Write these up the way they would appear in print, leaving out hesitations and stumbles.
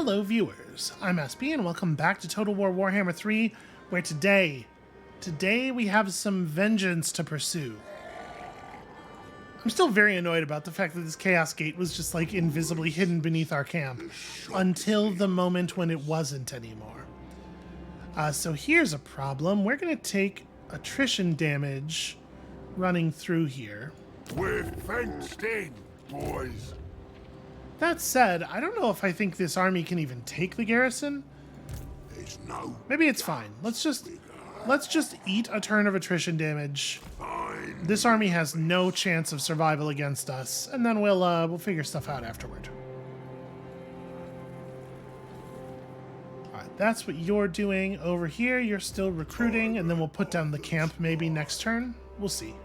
Hello viewers, I'm SB and welcome back to Total War Warhammer 3, where today we have some vengeance to pursue. I'm still very annoyed about the fact that this Chaos Gate was just like invisibly hidden beneath our camp until the moment when it wasn't anymore. So here's a problem. We're going to take attrition damage running through here. We're fenced in, boys. That said, I don't know if I think this army can even take the garrison. There's no. Maybe it's fine. Let's just eat a turn of attrition damage. Fine. This army has no chance of survival against us, and then we'll figure stuff out afterward. All right, that's what you're doing over here. You're still recruiting, and then we'll put down the camp maybe next turn. We'll see.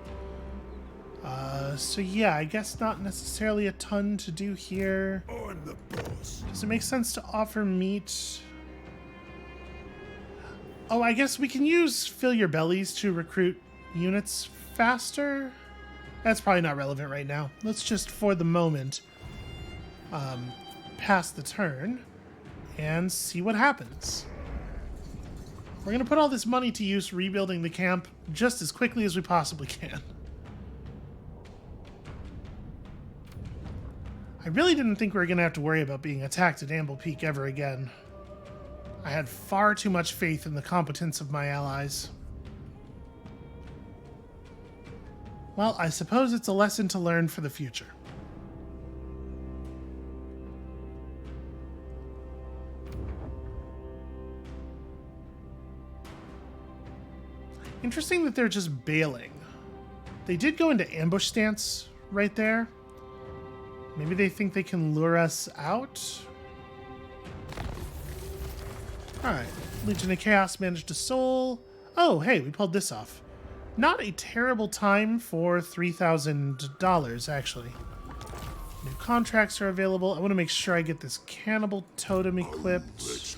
So yeah, I guess not necessarily a ton to do here. I'm the boss. Does it make sense to offer meat? Oh, I guess we can use fill your bellies to recruit units faster. That's probably not relevant right now. Let's just, for the moment, pass the turn and see what happens. We're going to put all this money to use rebuilding the camp just as quickly as we possibly can. I really didn't think we were going to have to worry about being attacked at Amble Peak ever again. I had far too much faith in the competence of my allies. Well, I suppose it's a lesson to learn for the future. Interesting that they're just bailing. They did go into ambush stance right there. Maybe they think they can lure us out? Alright, Legion of Chaos managed to soul. Oh, hey, we pulled this off. Not a terrible time for $3,000, actually. New contracts are available. I want to make sure I get this Cannibal Totem equipped.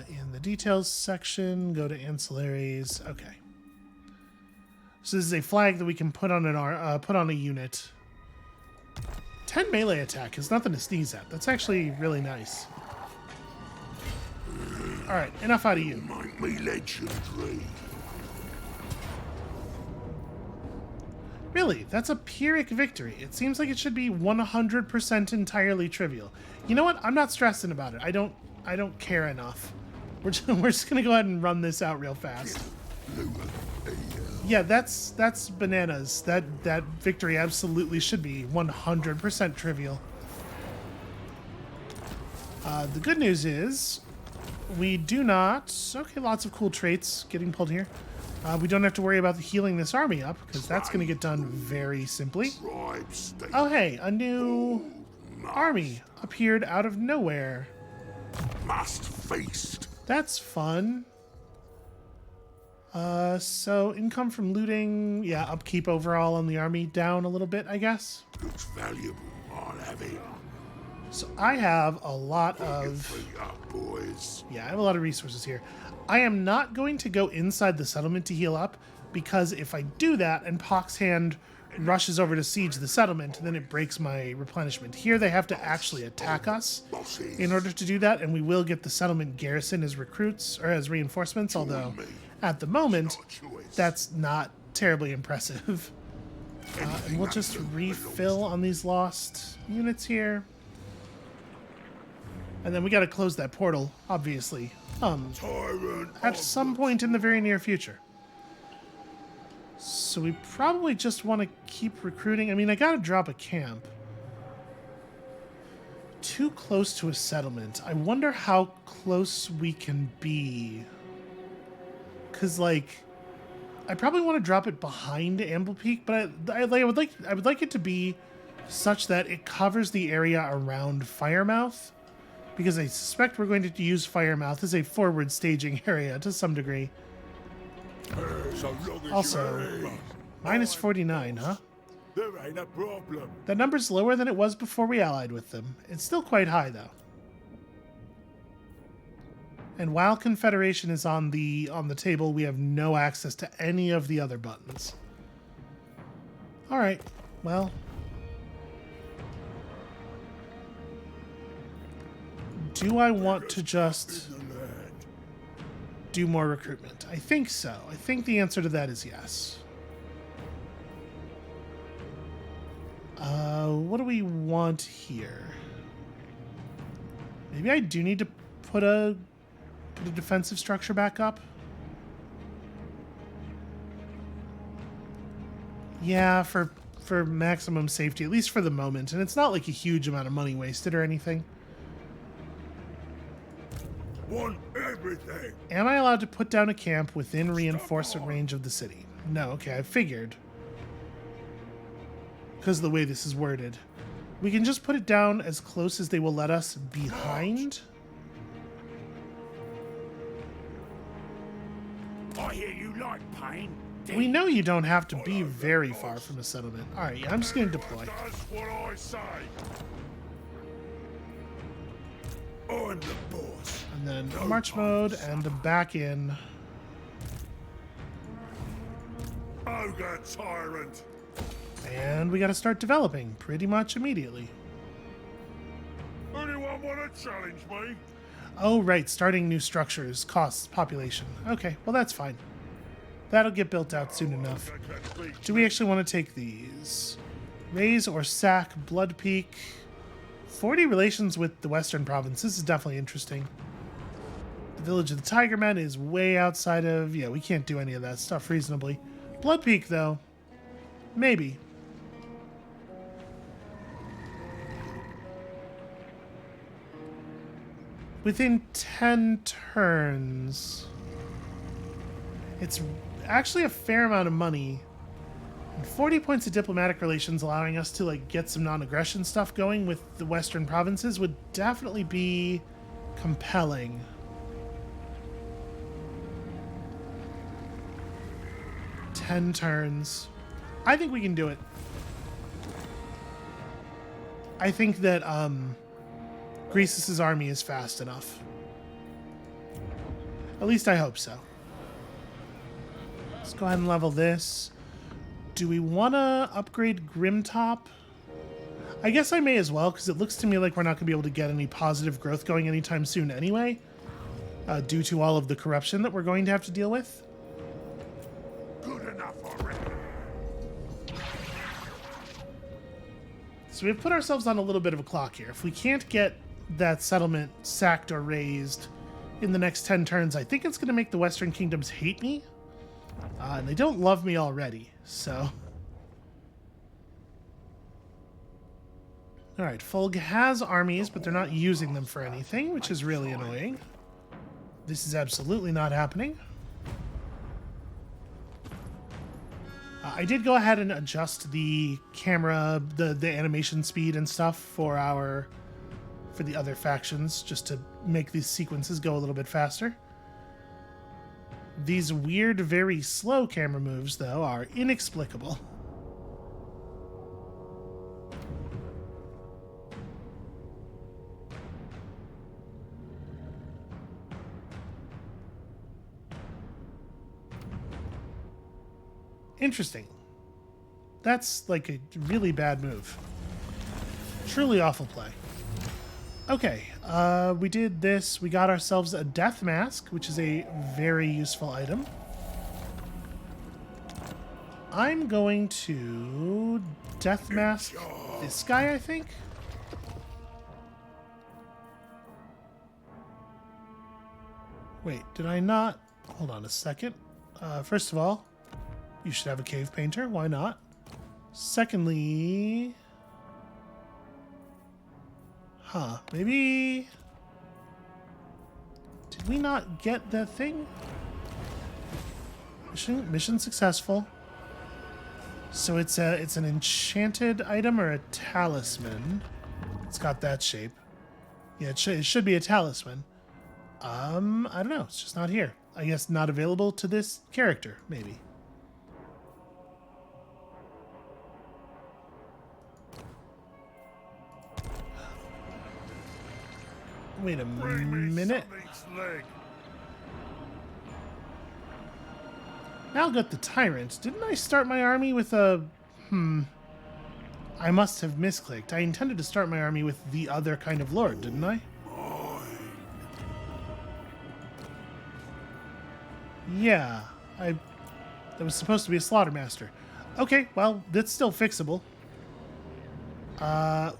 In the details section, go to ancillaries. Okay. So this is a flag that we can put on a unit. 10 melee attack is nothing to sneeze at. That's actually really nice. All right, enough out of you. Make me legendary. Really, that's a Pyrrhic victory. It seems like it should be 100% entirely trivial. You know what? I'm not stressing about it. I don't care enough. We're just gonna go ahead and run this out real fast. Yeah, that's bananas. That victory absolutely should be 100% trivial. The good news is we do not... Okay, lots of cool traits getting pulled here. We don't have to worry about healing this army up, because that's going to get done very simply. Oh, hey, a new army appeared out of nowhere. Must feast. That's fun. So income from looting, yeah, upkeep overall on the army down a little bit, I guess. Looks valuable. I'll have it. So I have a lot of... Yeah, I have a lot of resources here. I am not going to go inside the settlement to heal up, because if I do that and Pox Hand rushes over to siege the settlement, then it breaks my replenishment. Here they have to actually attack us in order to do that, and we will get the settlement garrison as recruits, or as reinforcements, although at the moment, that's not terribly impressive. And we'll just refill on these lost units here. And then we got to close that portal, obviously, at some point in the very near future. So we probably just want to keep recruiting. I mean, I got to drop a camp. Too close to a settlement. I wonder how close we can be. Because, like, I probably want to drop it behind Amble Peak, but I would like it to be such that it covers the area around Firemouth. Because I suspect we're going to use Firemouth as a forward staging area to some degree. Also, minus 49, huh? There ain't a problem. That number's lower than it was before we allied with them. It's still quite high, though. And while Confederation is on the table, we have no access to any of the other buttons. All right, well, do I want to just do more recruitment? I think so. I think the answer to that is yes. What do we want here? Maybe I do need to put a defensive structure back up. Yeah, for maximum safety, at least for the moment. And it's not like a huge amount of money wasted or anything. Want everything. Am I allowed to put down a camp within reinforcement range of the city? No, okay, I figured. Because of the way this is worded. We can just put it down as close as they will let us behind. I hear you like pain. We know you don't have to be very far from a settlement. Alright, yeah, I'm just going to deploy. That's what I say. I'm the boss. And then march mode and back in. Ogre tyrant. And we got to start developing pretty much immediately. Anyone want to challenge me? Oh, right, starting new structures, costs, population. Okay, well that's fine. That'll get built out soon enough. Do we actually want to take these? Raise or sack Blood Peak. 40 relations with the Western Province. This is definitely interesting. The Village of the Tiger Men is way outside of... Yeah, we can't do any of that stuff reasonably. Blood Peak, though. Maybe. Within 10 turns. It's actually a fair amount of money. And 40 points of diplomatic relations allowing us to like get some non-aggression stuff going with the Western provinces would definitely be compelling. Ten turns. I think we can do it. I think that Greasus's army is fast enough. At least I hope so. Let's go ahead and level this. Do we want to upgrade Grimtop? I guess I may as well, because it looks to me like we're not going to be able to get any positive growth going anytime soon anyway, due to all of the corruption that we're going to have to deal with. Good enough already. So we've put ourselves on a little bit of a clock here. If we can't get that settlement sacked or raised in the next 10 turns, I think it's going to make the Western Kingdoms hate me. And they don't love me already, so... Alright, Fulg has armies, but they're not using them for anything, which is really annoying. This is absolutely not happening. I did go ahead and adjust the camera, the animation speed and stuff for the other factions, just to make these sequences go a little bit faster. These weird, very slow camera moves, though, are inexplicable. Interesting. That's like a really bad move. Truly awful play. Okay, we did this. We got ourselves a death mask, which is a very useful item. I'm going to death mask this guy, I think. Wait, did I not? Hold on a second. First of all, you should have a cave painter. Why not? Secondly... Huh, maybe... Did we not get that thing? Mission successful. So it's an enchanted item or a talisman. It's got that shape. Yeah, it should be a talisman. I don't know. It's just not here. I guess not available to this character, maybe. Wait a minute. Malgut the Tyrant. Didn't I start my army with a... I must have misclicked. I intended to start my army with the other kind of lord, didn't I? Yeah, that was supposed to be a slaughtermaster. Okay, well, that's still fixable.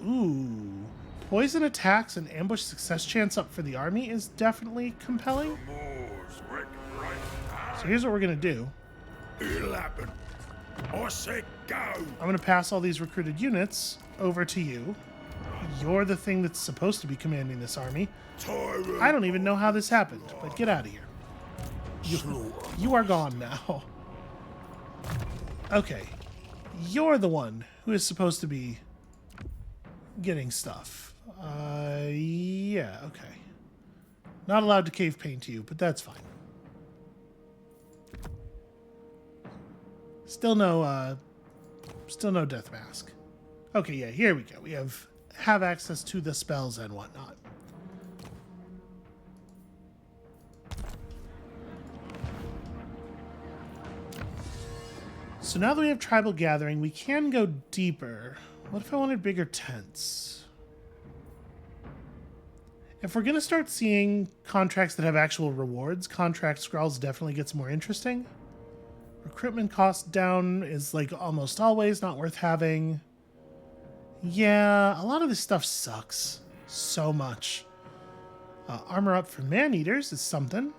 Ooh. Poison attacks and ambush success chance up for the army is definitely compelling. So here's what we're going to do. It'll happen. I said go. I'm going to pass all these recruited units over to you. You're the thing that's supposed to be commanding this army. Tyrant. I don't even know how this happened, but get out of here. You are gone now. Okay. You're the one who is supposed to be getting stuff. Yeah, okay. Not allowed to cave paint you, but that's fine. Still no death mask. Okay, yeah, here we go. We have access to the spells and whatnot. So now that we have tribal gathering, we can go deeper. What if I wanted bigger tents? If we're going to start seeing contracts that have actual rewards, contract scrolls definitely gets more interesting. Recruitment cost down is like almost always not worth having. Yeah, a lot of this stuff sucks so much. Armor up for man-eaters is something.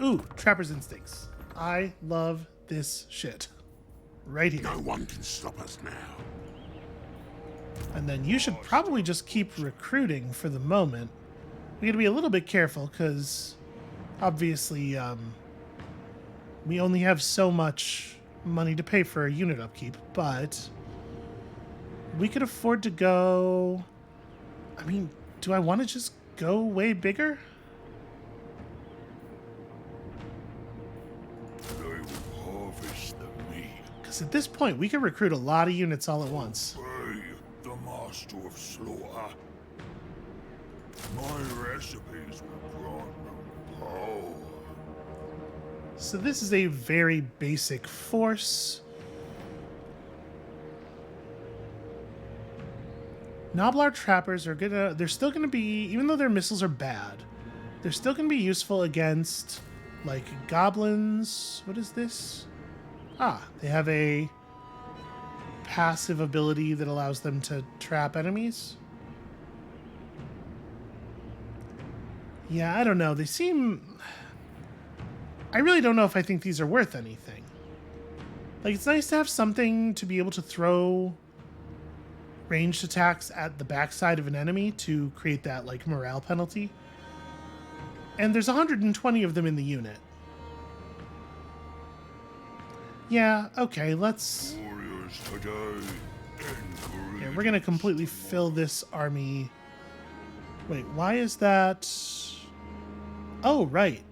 Ooh, Trapper's Instincts. I love this shit. Right here. No one can stop us now. And then you should probably just keep recruiting for the moment. We gotta be a little bit careful because obviously we only have so much money to pay for a unit upkeep, but we could afford to go... I mean, do I want to just go way bigger? They will harvest the meat. Because at this point, we can recruit a lot of units all at once. Obey the master of slaughter. My recipes will grant them power. So this is a very basic force. Noblar trappers are they're still gonna be, even though their missiles are bad, they're still gonna be useful against, like, goblins. What is this? Ah, they have a passive ability that allows them to trap enemies. Yeah, I don't know. They seem... I really don't know if I think these are worth anything. Like, it's nice to have something to be able to throw ranged attacks at the backside of an enemy to create that, like, morale penalty. And there's 120 of them in the unit. Yeah, okay, let's... Warriors today. Yeah, we're gonna completely fill this army. Wait, why is that... Oh, right.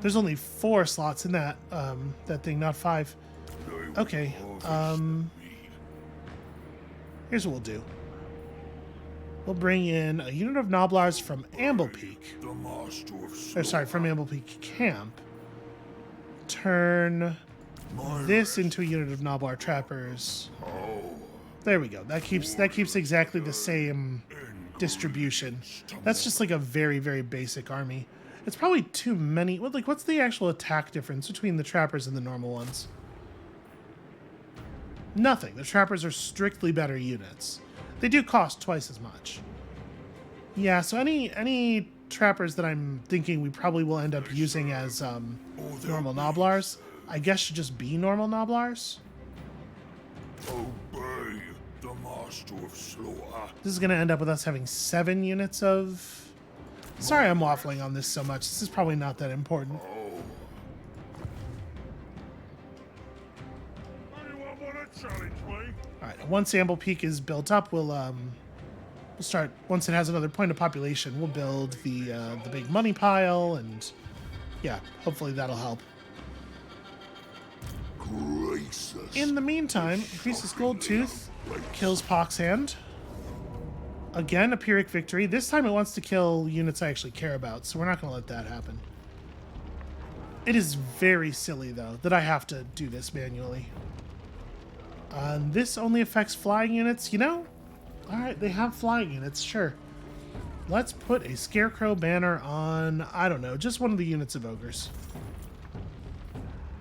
There's only 4 slots in that that thing, not 5. Okay, here's what we'll do. We'll bring in a unit of Noblars from Amblepeak. From Amblepeak Camp. Turn this into a unit of Noblar Trappers. There we go. That keeps exactly the same distribution. That's just like a very, very basic army. It's probably too many. Like, what's the actual attack difference between the Trappers and the normal ones? Nothing. The Trappers are strictly better units. They do cost twice as much. Yeah, so any Trappers that I'm thinking we probably will end up using as normal Noblars, I guess should just be normal Noblars. Obey the master of slaughter. This is going to end up with us having 7 units of... Sorry I'm waffling on this so much. This is probably not that important. Anyone want to challenge me? Alright, once Amblepeak is built up, we'll start, once it has another point of population, we'll build the big money pile, and yeah, hopefully that'll help. In the meantime, increases Goldtooth, kills Poxhand. Again, a Pyrrhic victory. This time it wants to kill units I actually care about, so we're not going to let that happen. It is very silly, though, that I have to do this manually. This only affects flying units, you know? Alright, they have flying units, sure. Let's put a scarecrow banner on, I don't know, just one of the units of ogres.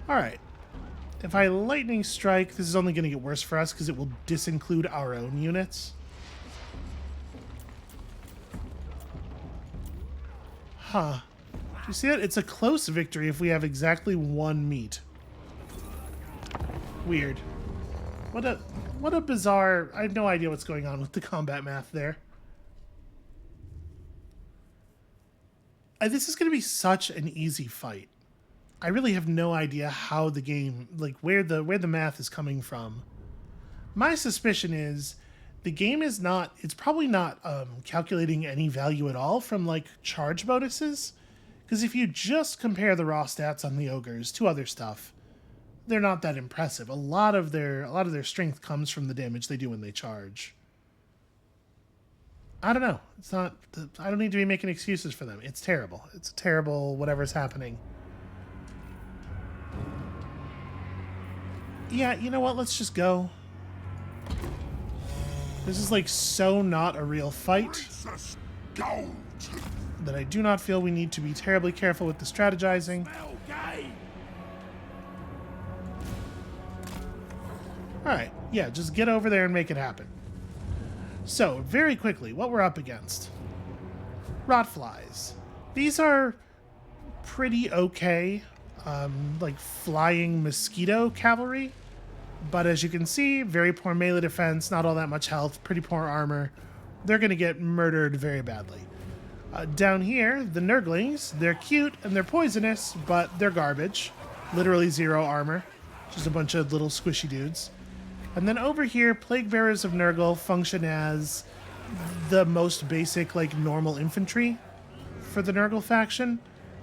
Alright. If I lightning strike, this is only going to get worse for us because it will disinclude our own units. Huh. Do you see that? It's a close victory if we have exactly one meat. Weird. What a bizarre... I have no idea what's going on with the combat math there. This is going to be such an easy fight. I really have no idea how the game, like where the math is coming from. My suspicion is the game is not, it's probably not calculating any value at all from like charge bonuses. Because if you just compare the raw stats on the ogres to other stuff, they're not that impressive. A lot of their strength comes from the damage they do when they charge. I don't know. It's not. I don't need to be making excuses for them. It's terrible. It's terrible. Whatever's happening. Yeah, you know what? Let's just go. This is like so not a real fight that I do not feel we need to be terribly careful with the strategizing. Alright, yeah, just get over there and make it happen. So, very quickly, what we're up against. Rotflies. These are pretty okay, like flying mosquito cavalry. But as you can see, very poor melee defense, not all that much health, pretty poor armor. They're going to get murdered very badly. Down here, the Nurglings, they're cute and they're poisonous, but they're garbage. Literally 0 armor. Just a bunch of little squishy dudes. And then over here, Plague Bearers of Nurgle function as the most basic, like, normal infantry for the Nurgle faction.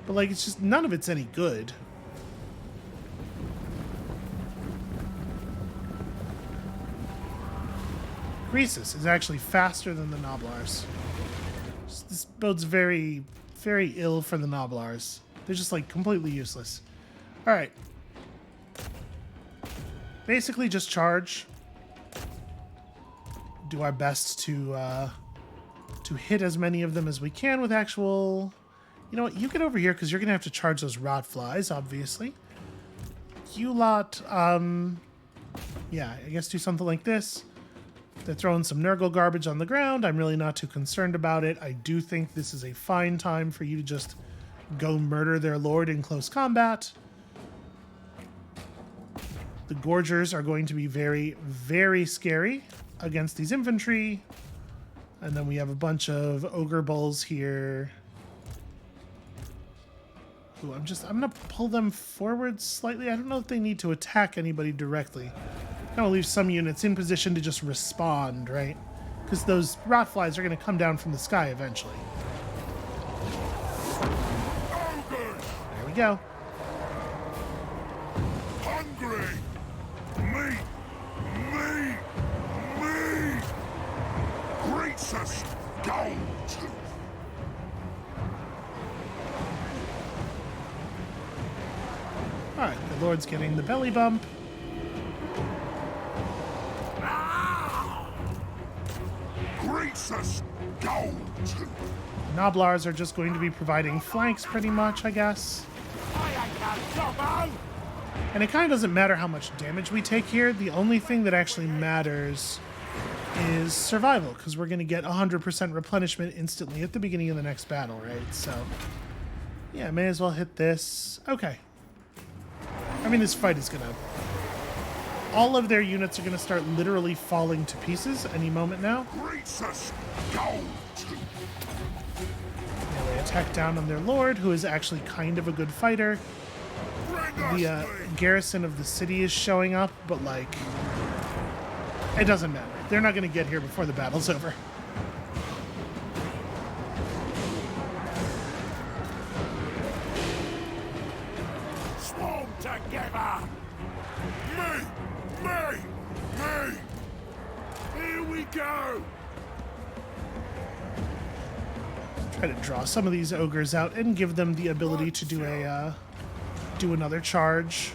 But, like, it's just, none of it's any good. Greasus is actually faster than the Noblars. This bodes very, very ill for the Noblars. They're just, like, completely useless. Alright. Basically just charge. Do our best to hit as many of them as we can with actual... You know what? You get over here because you're going to have to charge those rot flies, obviously. You lot, yeah, I guess do something like this. They're throwing some Nurgle garbage on the ground. I'm really not too concerned about it. I do think this is a fine time for you to just go murder their lord in close combat. The Gorgers are going to be very, very scary against these infantry. And then we have a bunch of Ogre Bulls here. Ooh, I'm going to pull them forward slightly. I don't know if they need to attack anybody directly. I'm going to leave some units in position to just respond, right? Because those rotflies are going to come down from the sky eventually. There we go. Hungry! Meat! Meat! Meat! Greets us, Goldtooth! Alright, the Lord's getting the belly bump. Greets us, Goldtooth! Noblars are just going to be providing flanks pretty much, I guess. And it kind of doesn't matter how much damage we take here. The only thing that actually matters is survival, because we're going to get 100% replenishment instantly at the beginning of the next battle, right? So, yeah, may as well hit this. Okay. I mean, this fight is going to... All of their units are going to start literally falling to pieces any moment now. They attack down on their lord, who is actually kind of a good fighter. The garrison of the city is showing up, but, like, it doesn't matter. They're not going to get here before the battle's over. Swarm together! Me! Me! Me! Here we go! Try to draw some of these ogres out and give them the ability to do a do another charge.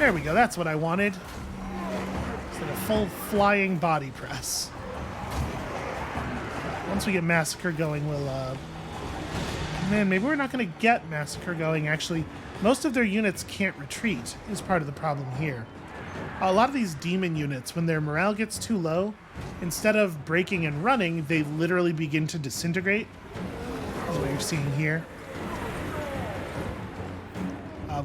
There we go. That's what I wanted. Instead of full flying body press. Once we get Massacre going, we'll... Man, maybe we're not going to get Massacre going, actually. Most of their units can't retreat, is part of the problem here. A lot of these demon units, when their morale gets too low, instead of breaking and running, they literally begin to disintegrate. That's what you're seeing here.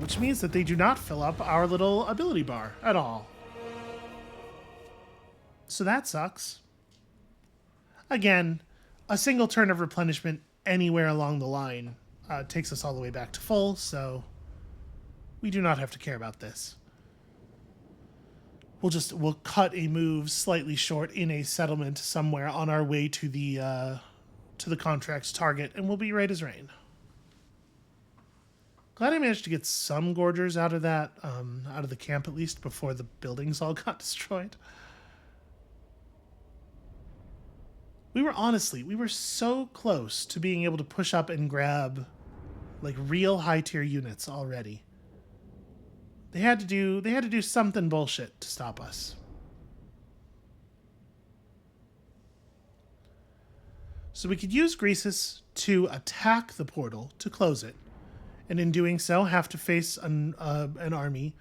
Which means that they do not fill up our little ability bar at all. So that sucks. Again, a single turn of replenishment anywhere along the line takes us all the way back to full, so we do not have to care about this. We'll cut a move slightly short in a settlement somewhere on our way to the contract's target, and we'll be right as rain. Glad I managed to get some Gorgers out of that, out of the camp at least, before the buildings all got destroyed. We were so close to being able to push up and grab, like, real high-tier units already. They had to do something bullshit to stop us. So we could use Greasus to attack the portal to close it, and in doing so have to face an army,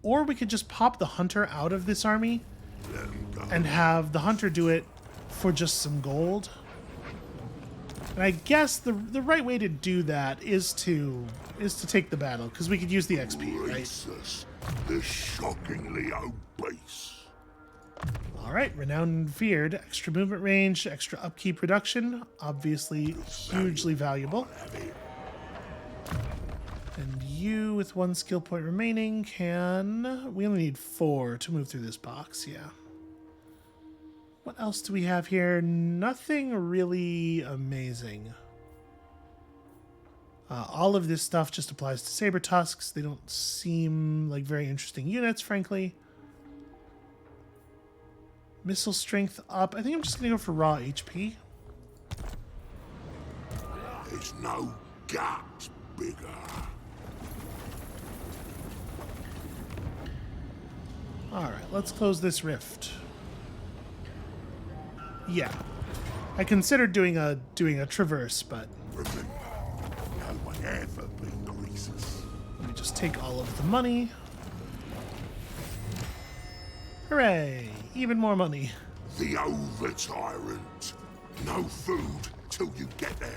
or we could just pop the hunter out of this army and have the hunter do it for just some gold. And I guess the right way to do that is to take the battle, because we could use the XP, right? The shockingly obese. All right, renowned and feared, extra movement range, extra upkeep reduction, obviously hugely valuable. And you, with 1 skill point remaining, can... We only need 4 to move through this box, yeah. What else do we have here? Nothing really amazing. All of this stuff just applies to Saber Tusks. They don't seem like very interesting units, frankly. Missile strength up. I think I'm just going to go for raw HP. There's no gaps bigger. Alright, let's close this rift. Yeah. I considered doing a traverse, but... Remember, no one ever beat Greasus. Let me just take all of the money. Hooray! Even more money. The over-tyrant. No food till you get there.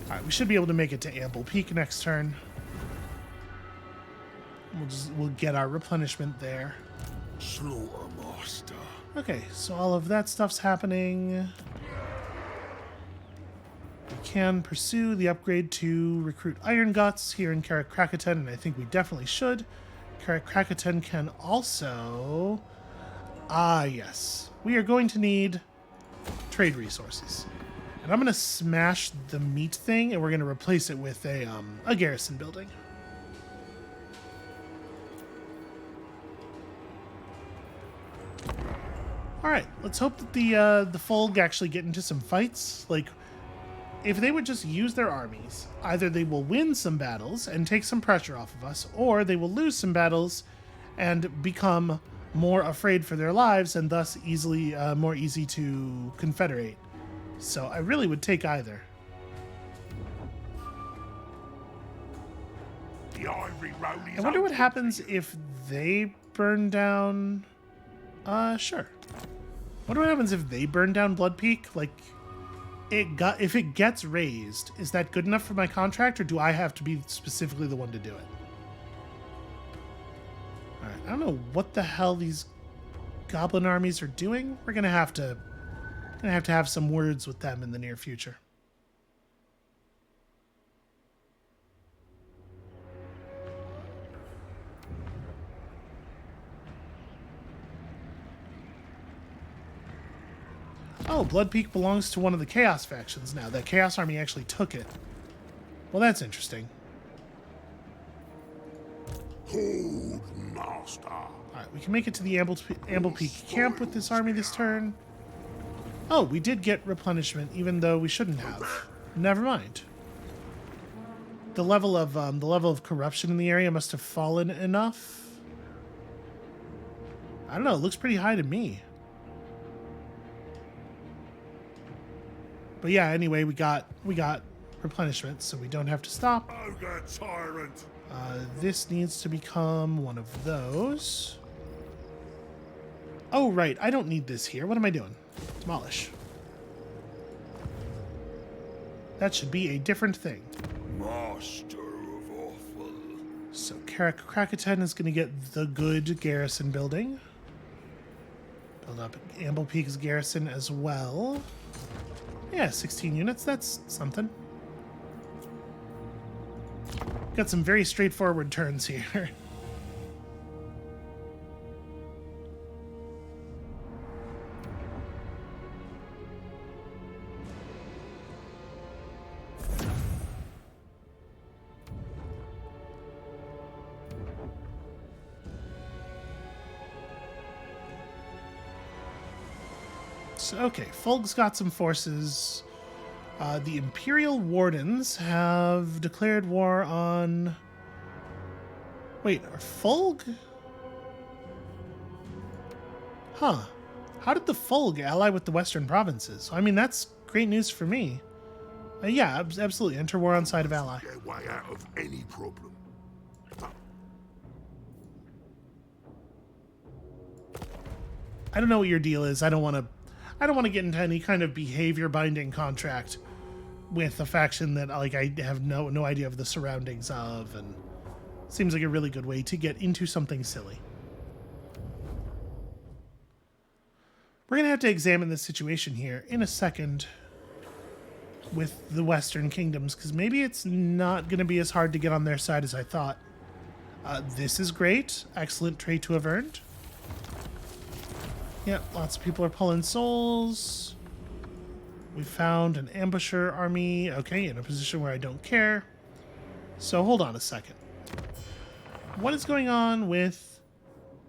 Alright, we should be able to make it to Amble Peak next turn. We'll get our replenishment there. Slaughtermaster. Okay, so all of that stuff's happening. We can pursue the upgrade to recruit Iron Guts here in Karak-Krakatoa, and I think we definitely should. Karak-Krakatoa can also... yes. We are going to need trade resources. And I'm going to smash the meat thing, and we're going to replace it with a garrison building. Alright, let's hope that the Fulg actually get into some fights. Like, if they would just use their armies, either they will win some battles and take some pressure off of us, or they will lose some battles and become more afraid for their lives and thus more easy to confederate. So I really would take either. The ivory road is I wonder what open happens to you. if they burn down... Sure. Wonder what happens if they burn down Blood Peak? Like, if it gets raised, is that good enough for my contract, or do I have to be specifically the one to do it? Alright, I don't know what the hell these goblin armies are doing. We're gonna have to have some words with them in the near future. Oh, Blood Peak belongs to one of the Chaos factions now. That Chaos army actually took it. Well, that's interesting. Hold, master. Alright, we can make it to the Amble Peak camp with this army this turn. Oh, we did get replenishment, even though we shouldn't have. Never mind. the level of corruption in the area must have fallen enough. I don't know. It looks pretty high to me. But yeah, anyway, we got replenishment, so we don't have to stop. Ogre tyrant. This needs to become one of those. Oh, right. I don't need this here. What am I doing? Demolish. That should be a different thing. Master of awful. So Krakatoa is going to get the good garrison building. Build up Amble Peak's garrison as well. Yeah, 16 units. That's something. Got some very straightforward turns here. So, okay, Fulg's got some forces. The Imperial Wardens have declared war on... Wait, are Fulg? Huh. How did the Fulg ally with the Western provinces? I mean, that's great news for me. Yeah, absolutely. Enter war on side of ally. Get way out of any problem. I don't know what your deal is. I don't want to get into any kind of behavior binding contract with a faction that like I have no idea of the surroundings of, and seems like a really good way to get into something silly. We're gonna have to examine this situation here in a second with the Western kingdoms, because maybe it's not gonna be as hard to get on their side as I thought. This is great. Excellent trait to have earned. Yeah, lots of people are pulling souls. We found an ambusher army. Okay, in a position where I don't care. So hold on a second. What is going on with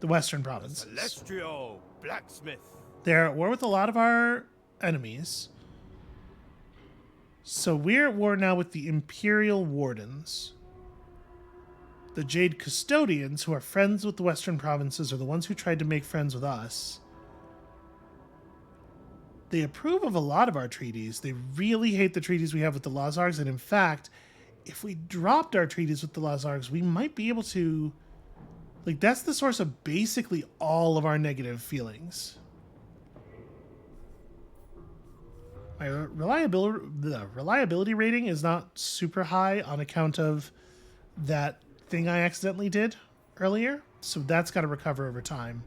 the Western provinces? Celestial blacksmith. They're at war with a lot of our enemies. So we're at war now with the Imperial Wardens. The Jade Custodians, who are friends with the Western provinces, are the ones who tried to make friends with us. They approve of a lot of our treaties. They really hate the treaties we have with the Lazargs, and in fact, if we dropped our treaties with the Lazargs, we might be able to... Like, that's the source of basically all of our negative feelings. My reliability rating is not super high on account of that thing I accidentally did earlier, so that's got to recover over time.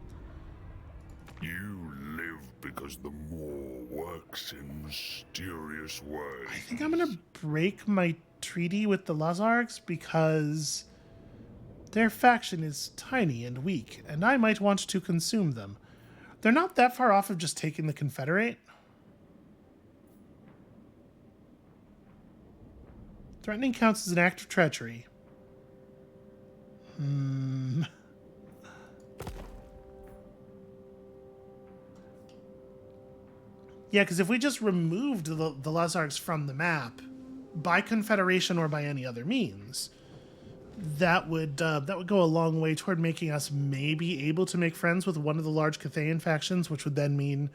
You live because the Maw works in mysterious ways. I think I'm going to break my treaty with the Lazargs because their faction is tiny and weak, and I might want to consume them. They're not that far off of just taking the Confederate. Threatening counts as an act of treachery. Yeah, because if we just removed the Lazargs from the map, by Confederation or by any other means, that would go a long way toward making us maybe able to make friends with one of the large Cathayan factions, which would then mean,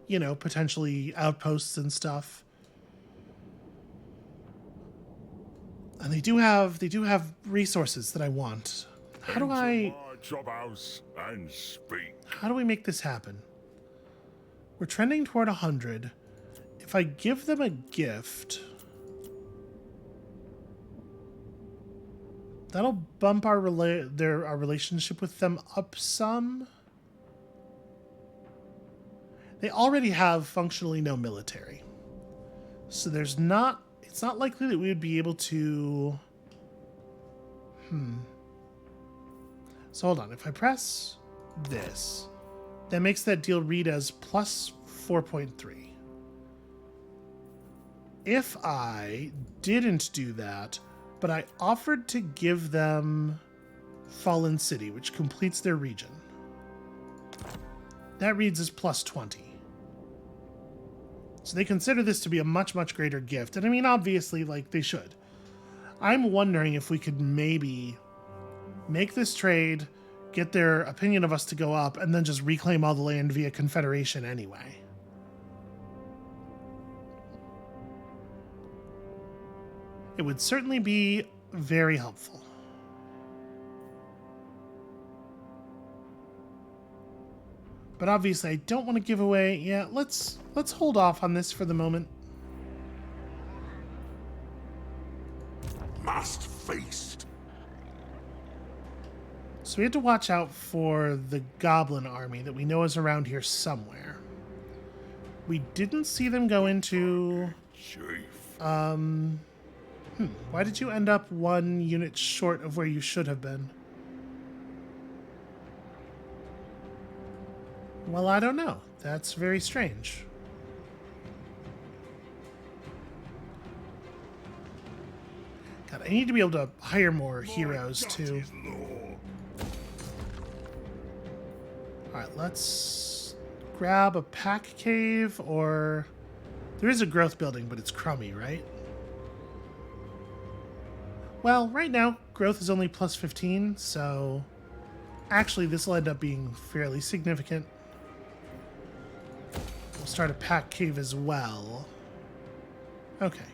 you know, potentially outposts and stuff. And they do have resources that I want. How do we make this happen? We're trending toward 100. If I give them a gift, that'll bump our relationship with them up some. They already have functionally no military, so it's not likely that we would be able to. So hold on. If I press this, that makes that deal read as plus 4.3. If I didn't do that, but I offered to give them Fallen City, which completes their region, that reads as plus 20. So they consider this to be a much, much greater gift. And I mean, obviously, like, they should. I'm wondering if we could maybe make this trade, get their opinion of us to go up, and then just reclaim all the land via Confederation anyway. It would certainly be very helpful. But obviously I don't want to give away... Yeah, let's hold off on this for the moment. Must feast. So we have to watch out for the goblin army that we know is around here somewhere. We didn't see them go into... Chief. Why did you end up 1 unit short of where you should have been? Well, I don't know. That's very strange. God, I need to be able to hire more heroes, too. Alright, let's grab a pack cave, or... There is a growth building, but it's crummy, right? Well, right now, growth is only plus 15, so... Actually, this will end up being fairly significant. We'll start a pack cave as well. Okay.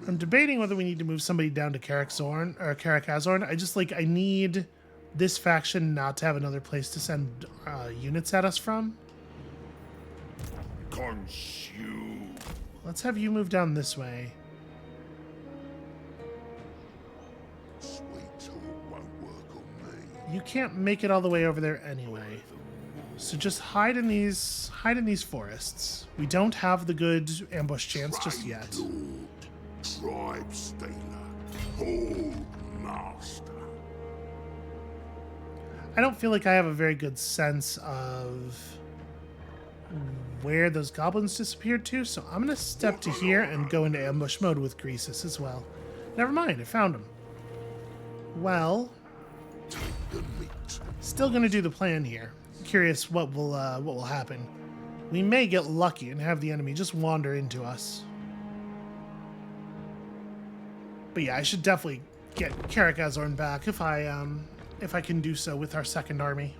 I'm debating whether we need to move somebody down to Karak-Azorn. I need this faction not to have another place to send units at us from. Consume. Let's have you move down this way. Sweet talk won't work on me. You can't make it all the way over there anyway. So just hide in these forests. We don't have the good ambush chance just yet. Lord, tribe stealer, hold master. I don't feel like I have a very good sense of where those goblins disappeared to, so I'm going to step to here and go into ambush mode with Greasus as well. Never mind, I found him. Well, Take the meat. still going to do the plan here. Curious what will happen. We may get lucky and have the enemy just wander into us. But yeah, I should definitely get Karak-Azorn back if I can do so with our second army.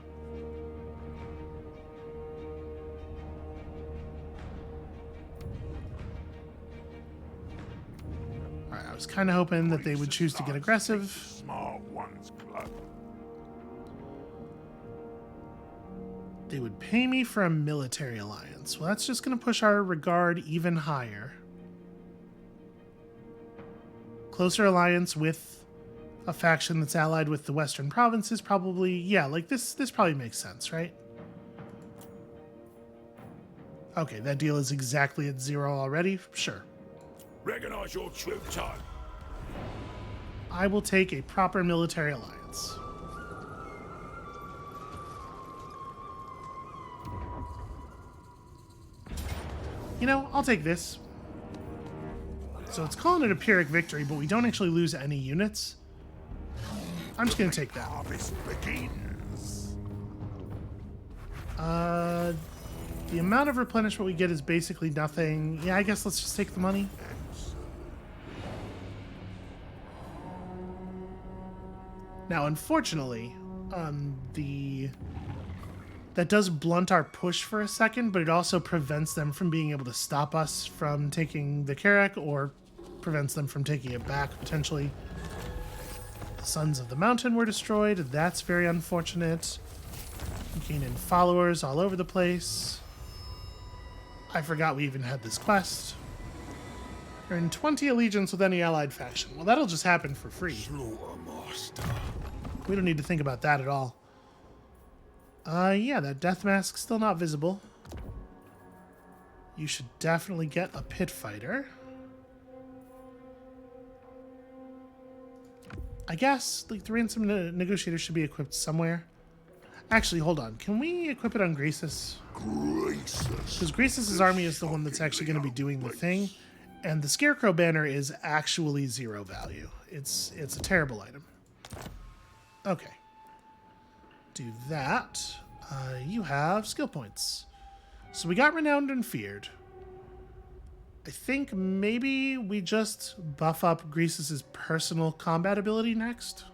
Alright, I was kind of hoping that they would choose to get aggressive. Smart ones club. They would pay me for a military alliance. Well, that's just going to push our regard even higher. Closer alliance with a faction that's allied with the Western provinces, probably, yeah, like this probably makes sense, right? Okay, that deal is exactly at 0 already. Sure. Recognize your troop time. I will take a proper military alliance. You know, I'll take this. So it's calling it a Pyrrhic victory, but we don't actually lose any units. I'm just going to take that. Harvest begins. The amount of replenishment we get is basically nothing. Yeah, I guess let's just take the money. Now, unfortunately, that does blunt our push for a second, but it also prevents them from being able to stop us from taking the Karak, or prevents them from taking it back, potentially. The Sons of the Mountain were destroyed. That's very unfortunate. Gaining followers all over the place. I forgot we even had this quest. Earn 20 allegiance with any allied faction. Well, that'll just happen for free. Slaughtermaster. We don't need to think about that at all. Yeah, that death mask's still not visible. You should definitely get a pit fighter. I guess, like, the ransom negotiator should be equipped somewhere. Actually, hold on. Can we equip it on Greasus? Because Greasus' army is the one that's actually going to be doing the thing. And the Scarecrow banner is actually 0 value. It's a terrible item. Okay. Do that. You have skill points. So we got Renowned and Feared. I think maybe we just buff up Greasus's personal combat ability next.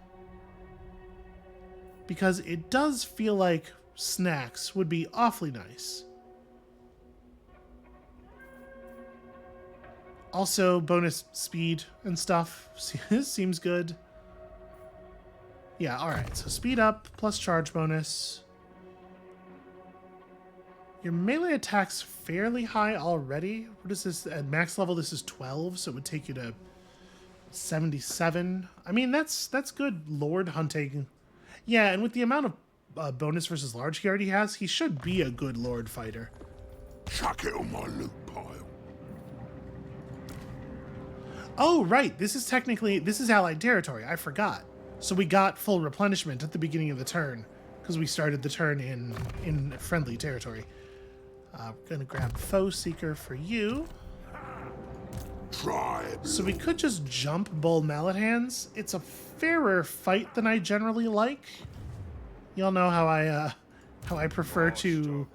Because it does feel like snacks would be awfully nice. Also, bonus speed and stuff seems good. Yeah, alright. So speed up plus charge bonus. Your melee attack's fairly high already. What is this? At max level, this is 12, so it would take you to 77. I mean, that's good lord hunting. Yeah, and with the amount of bonus versus large he already has, he should be a good lord fighter. Chuck it on my loot pile. Oh, right. This is allied territory. I forgot. So we got full replenishment at the beginning of the turn because we started the turn in friendly territory. We're going to grab Foe Seeker for you. Try it. So we could just jump Bull Mallet hands. It's a fairer fight than I generally like. Y'all know how I prefer to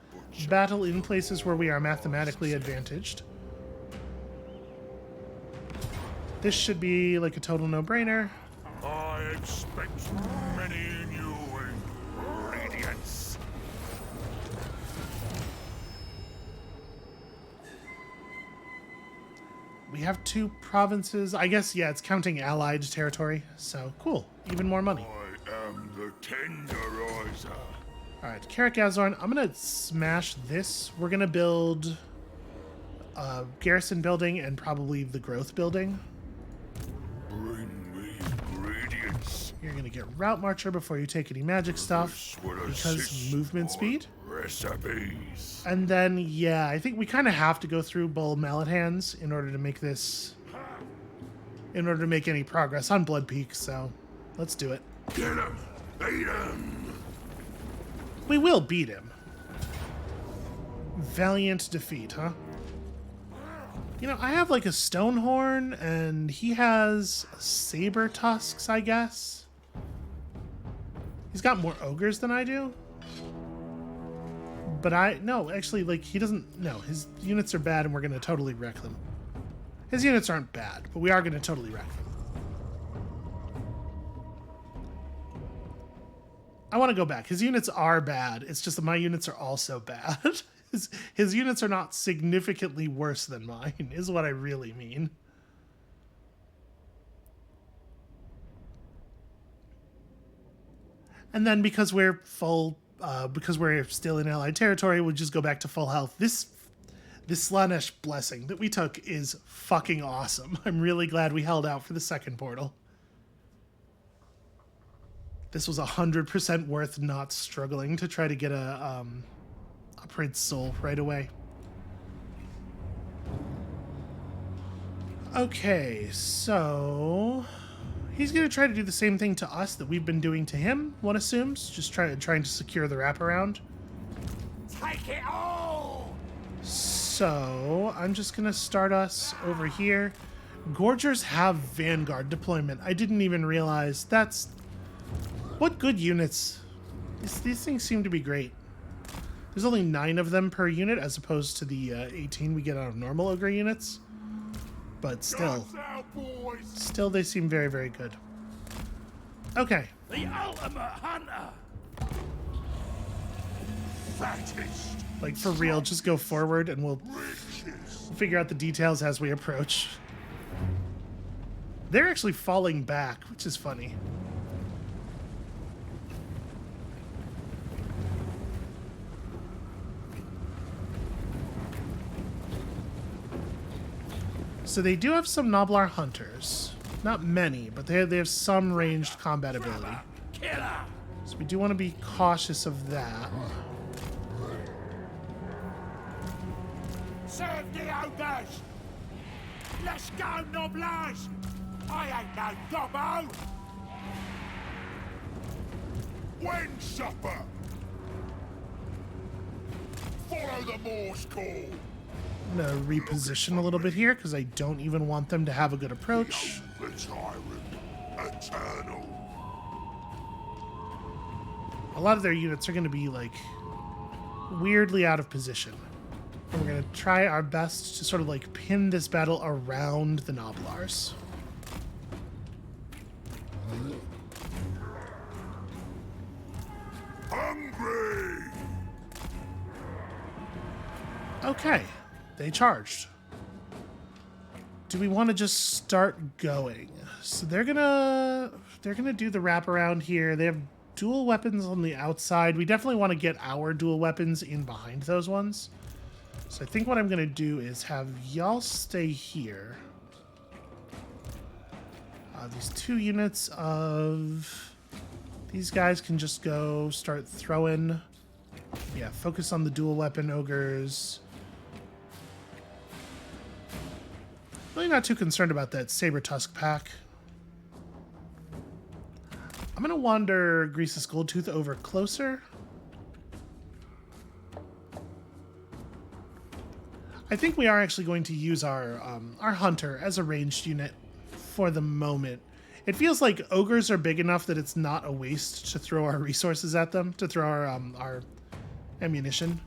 battle in places where we are mathematically advantaged. This should be like a total no-brainer. I expect many new ingredients. We have 2 provinces. I guess, yeah, it's counting allied territory. So, cool. Even more money. I am the tenderizer. Alright, Carrick Azorn, I'm going to smash this. We're going to build a garrison building and probably the growth building. Bring me ingredients. You're going to get Route Marcher before you take any magic stuff because movement speed. Recipes. And then, yeah, I think we kind of have to go through Bull Mallet hands in order to make this, in order to make any progress on Blood Peak, so let's do it. Get him! Beat him! We will beat him. Valiant defeat, huh? You know, I have like a Stonehorn, and he has saber tusks, I guess. He's got more ogres than I do. But no, actually, like, he doesn't, no, his units are bad and we're going to totally wreck them. His units aren't bad, but we are going to totally wreck them. I want to go back. His units are bad. It's just that my units are also bad. His units are not significantly worse than mine, is what I really mean. And then because we're full, because we're still in allied territory, we'll just go back to full health. This Slanesh blessing that we took is fucking awesome. I'm really glad we held out for the second portal. This was 100% worth not struggling to try to get a Prince Soul right away. Okay, so he's going to try to do the same thing to us that we've been doing to him, one assumes. Just trying to secure the wraparound. Take it all! So I'm just going to start us over here. Gorgers have Vanguard deployment. I didn't even realize. That's... What good units. These things seem to be great. There's only 9 of them per unit as opposed to the 18 we get out of normal ogre units. But still, they seem very, very good. Okay. The ultimate hunter! Fattest. Like, for real, just go forward and we'll Riches. figure out the details as we approach. They're actually falling back, which is funny. So they do have some Noblar Hunters. Not many, but they have some ranged combat ability. Killer! So we do want to be cautious of that. Serve the ogres! Let's go, noblage! I ain't no gobbo! When supper. Follow the Morse call. I'm going to reposition a little bit here because I don't even want them to have a good approach. The tyrant. Eternal. A lot of their units are going to be, like, weirdly out of position. And we're going to try our best to sort of like pin this battle around the Noblars. Hungry! Okay, they charged. Do we want to just start going? So they're gonna do the wraparound here. They have dual weapons on the outside. We definitely want to get our dual weapons in behind those ones. So I think what I'm gonna do is have y'all stay here. These 2 units of these guys can just go start throwing. Yeah, focus on the dual weapon ogres. Really not too concerned about that Saber Tusk pack. I'm gonna wander Grease's Goldtooth over closer. I think we are actually going to use our hunter as a ranged unit for the moment. It feels like ogres are big enough that it's not a waste to throw our resources at them, to throw our ammunition.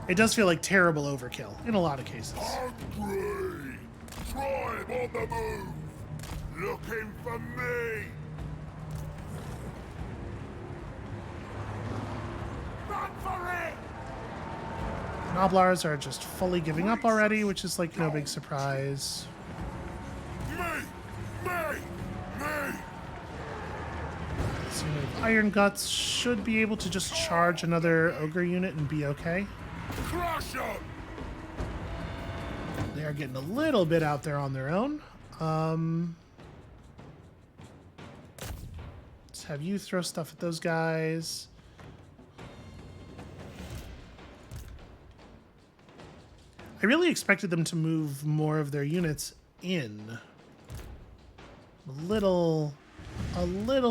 It does feel like terrible overkill in a lot of cases. Hungry! Tribe on the move! Looking for me! Run for it! Noblars are just fully giving up already, which is like no big surprise. Me! This unit of Iron Guts should be able to just charge another ogre unit and be okay. Crush 'em! They are getting a little bit out there on their own. Let's have you throw stuff at those guys. I really expected them to move more of their units in. A little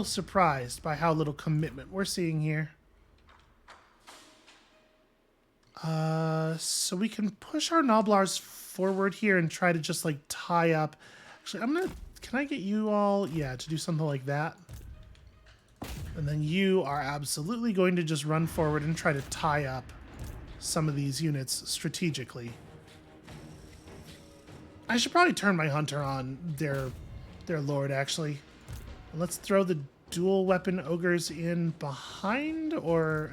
surprised by how little commitment we're seeing here. So we can push our Noblars forward here and try to just like tie up. Actually, can I get you all, yeah, to do something like that? And then you are absolutely going to just run forward and try to tie up some of these units strategically. I should probably turn my hunter on their lord, actually. Let's throw the dual weapon ogres in behind, or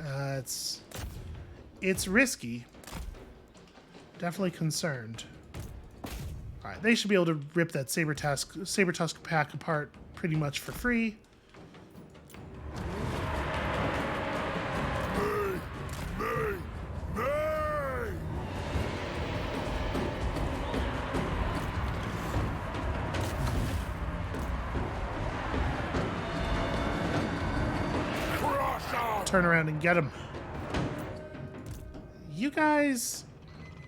it's risky. Definitely concerned. All right, they should be able to rip that Saber Tusk pack apart pretty much for free. Turn around and get them. You guys,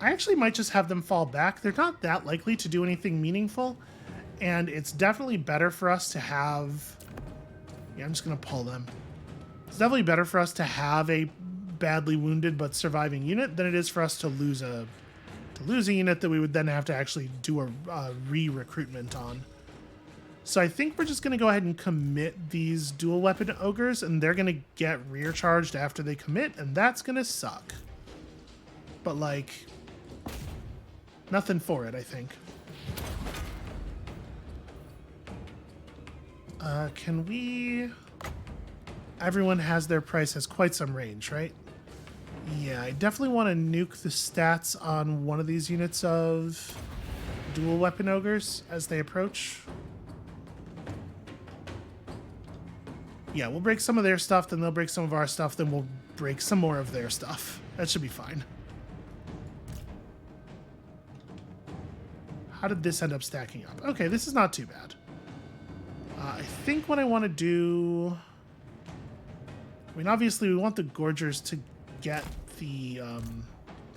I actually might just have them fall back. They're not that likely to do anything meaningful, and it's definitely better for us to have... Yeah, I'm just going to pull them. It's definitely better for us to have a badly wounded but surviving unit than it is for us to lose a unit that we would then have to actually do a re-recruitment on. So I think we're just going to go ahead and commit these dual weapon ogres, and they're going to get rear charged after they commit, and that's going to suck. But, like, nothing for it, I think. Can we... Everyone has their price, has quite some range, right? Yeah, I definitely want to nuke the stats on one of these units of dual weapon ogres as they approach. Yeah, we'll break some of their stuff, then they'll break some of our stuff, then we'll break some more of their stuff. That should be fine. How did this end up stacking up? Okay, this is not too bad. I think what I want to do... I mean, obviously we want the Gorgers to get the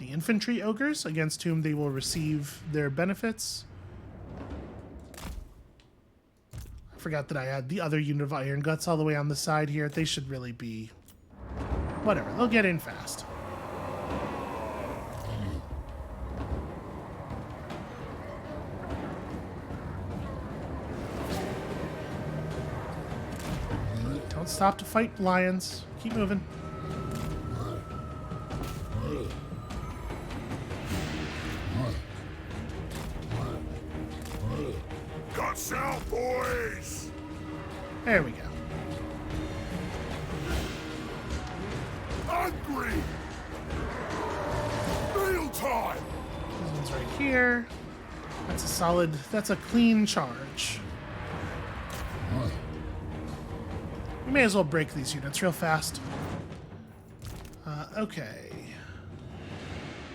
infantry ogres against whom they will receive their benefits. I forgot that I had the other unit of Iron Guts all the way on the side here. They should really be... Whatever, they'll get in fast. Don't stop to fight lions. Keep moving. Watch out, boys! There we go. Hungry! Meal time! This one's right here. That's a solid, that's a clean charge. We may as well break these units real fast. Okay.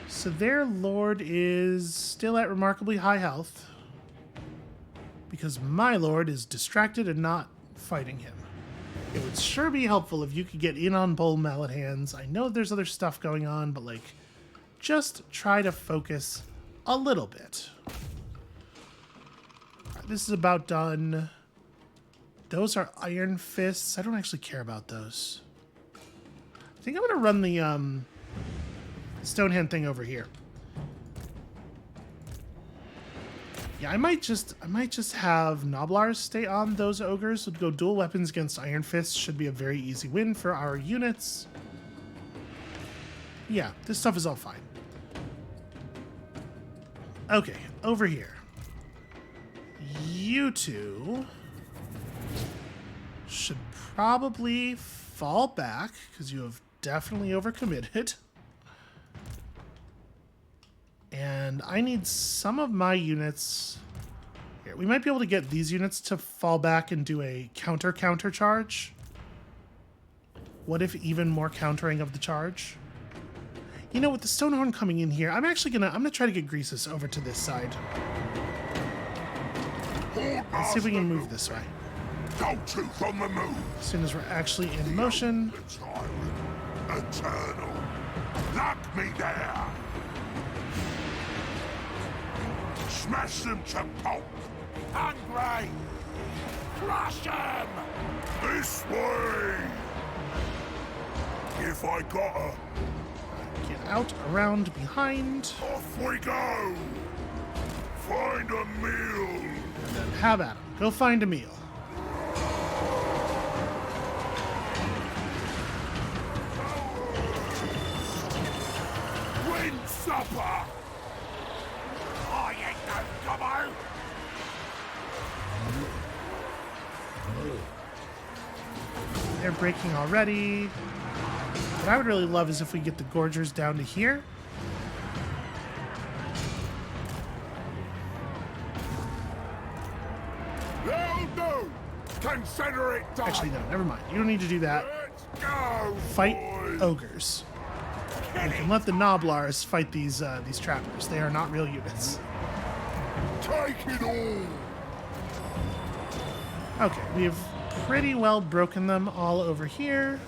So their lord is still at remarkably high health. Because my lord is distracted and not fighting him. It would sure be helpful if you could get in on Bull Mallet hands. I know there's other stuff going on, but like, just try to focus a little bit. Alright, this is about done. Those are iron fists. I don't actually care about those. I think I'm gonna run the stone hand thing over here. Yeah, I might just have Noblars stay on those ogres. Would go dual weapons against iron fists. Should be a very easy win for our units. Yeah, this stuff is all fine. Okay, over here. You two should probably fall back because you have definitely overcommitted. And I need some of my units. Here, we might be able to get these units to fall back and do a counter charge. What if even more countering of the charge? You know, with the Stonehorn coming in here, I'm gonna try to get Greasus over to this side. Let's see if we can move this way. Goldtooth on the move! As soon as we're actually in motion. The tyrant, eternal. Lock me there! Smash them to pulp! Hungry! Crush him! This way! If I gotta, Get out, around, behind. off we go! Find a meal! And then have at 'em. Go find a meal. Win supper! I ain't no gobbo! They're breaking already. What I would really love is if we get the Gorgers down to here. They'll do! Consider it done! Actually, no, never mind. You don't need to do that. Let's go, Fight boys! ogres. You can let the Noblars fight these trappers. They are not real units. Take it all! Okay, we have pretty well broken them all over here.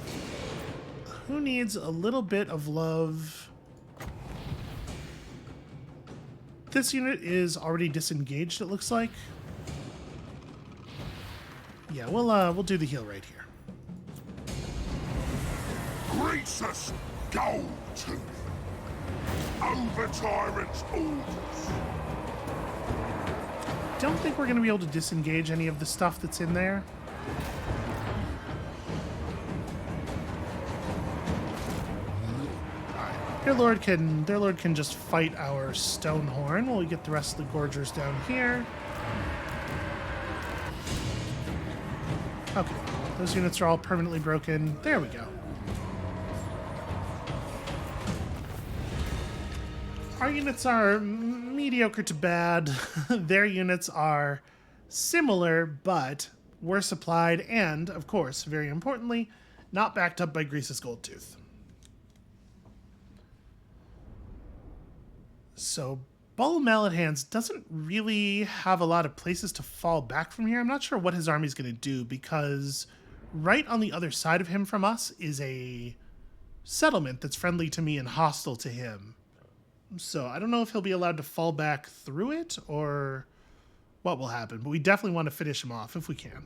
Who needs a little bit of love? This unit is already disengaged, it looks like. Yeah, we'll do the heal right here. Greasus, Goldtooth! Over tyrant's orders! Don't think we're going to be able to disengage any of the stuff that's in there. Alright, their lord can just fight our Stonehorn while we get the rest of the Gorgers down here. Okay, those units are all permanently broken. There we go. Our units are mediocre to bad. Their units are similar, but worse supplied and, of course, very importantly, not backed up by Greasus Goldtooth. So Bull Mallet Hands doesn't really have a lot of places to fall back from here. I'm not sure what his army's going to do because right on the other side of him from us is a settlement that's friendly to me and hostile to him. So I don't know if he'll be allowed to fall back through it or what will happen, but we definitely want to finish him off if we can.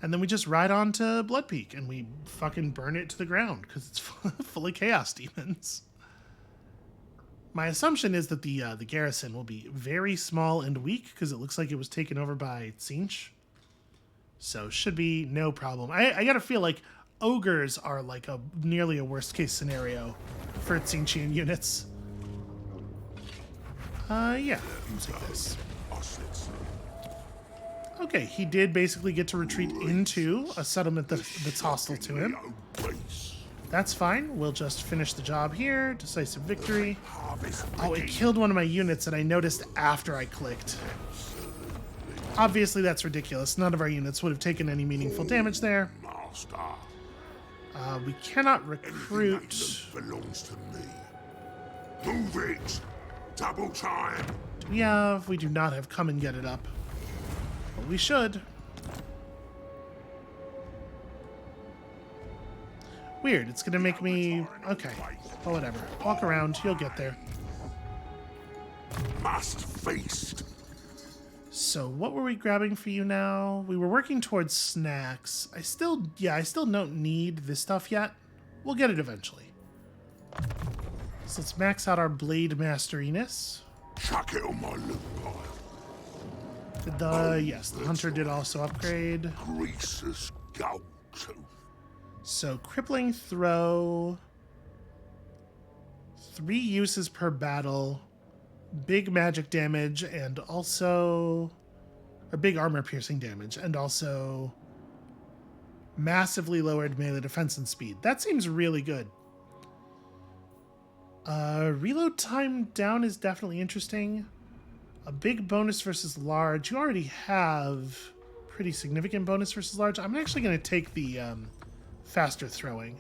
And then we just ride on to Blood Peak and we fucking burn it to the ground because it's full of chaos demons. My assumption is that the garrison will be very small and weak because it looks like it was taken over by Tzeentch. So should be no problem. I gotta feel like ogres are like nearly a worst case scenario for Tzeentchian units. Yeah, we'll take this. I said so. Okay, he did basically get to retreat into a settlement that's hostile to him. That's fine. We'll just finish the job here. Decisive victory. Oh, it killed one of my units, and I noticed after I clicked. Obviously, that's ridiculous. None of our units would have taken any meaningful damage there. We cannot recruit. Belongs to me. Move it. Double time. Do we have? We do not have come and get it up. But we should. Weird. It's gonna make me. Okay. Well, whatever. Walk around. You'll get there. Must feast. So what were we grabbing for you now? We were working towards snacks. I still don't need this stuff yet. We'll get it eventually. So let's max out our blade masteriness. Chuck it on my loot pile. Yes, the hunter did also upgrade. Greaser's Goldtooth. So crippling throw, 3 uses per battle, big magic damage, and also or big armor piercing damage, and also massively lowered melee defense and speed. That seems really good. Reload time down is definitely interesting. A big bonus versus large. You already have pretty significant bonus versus large. I'm actually going to take the faster throwing.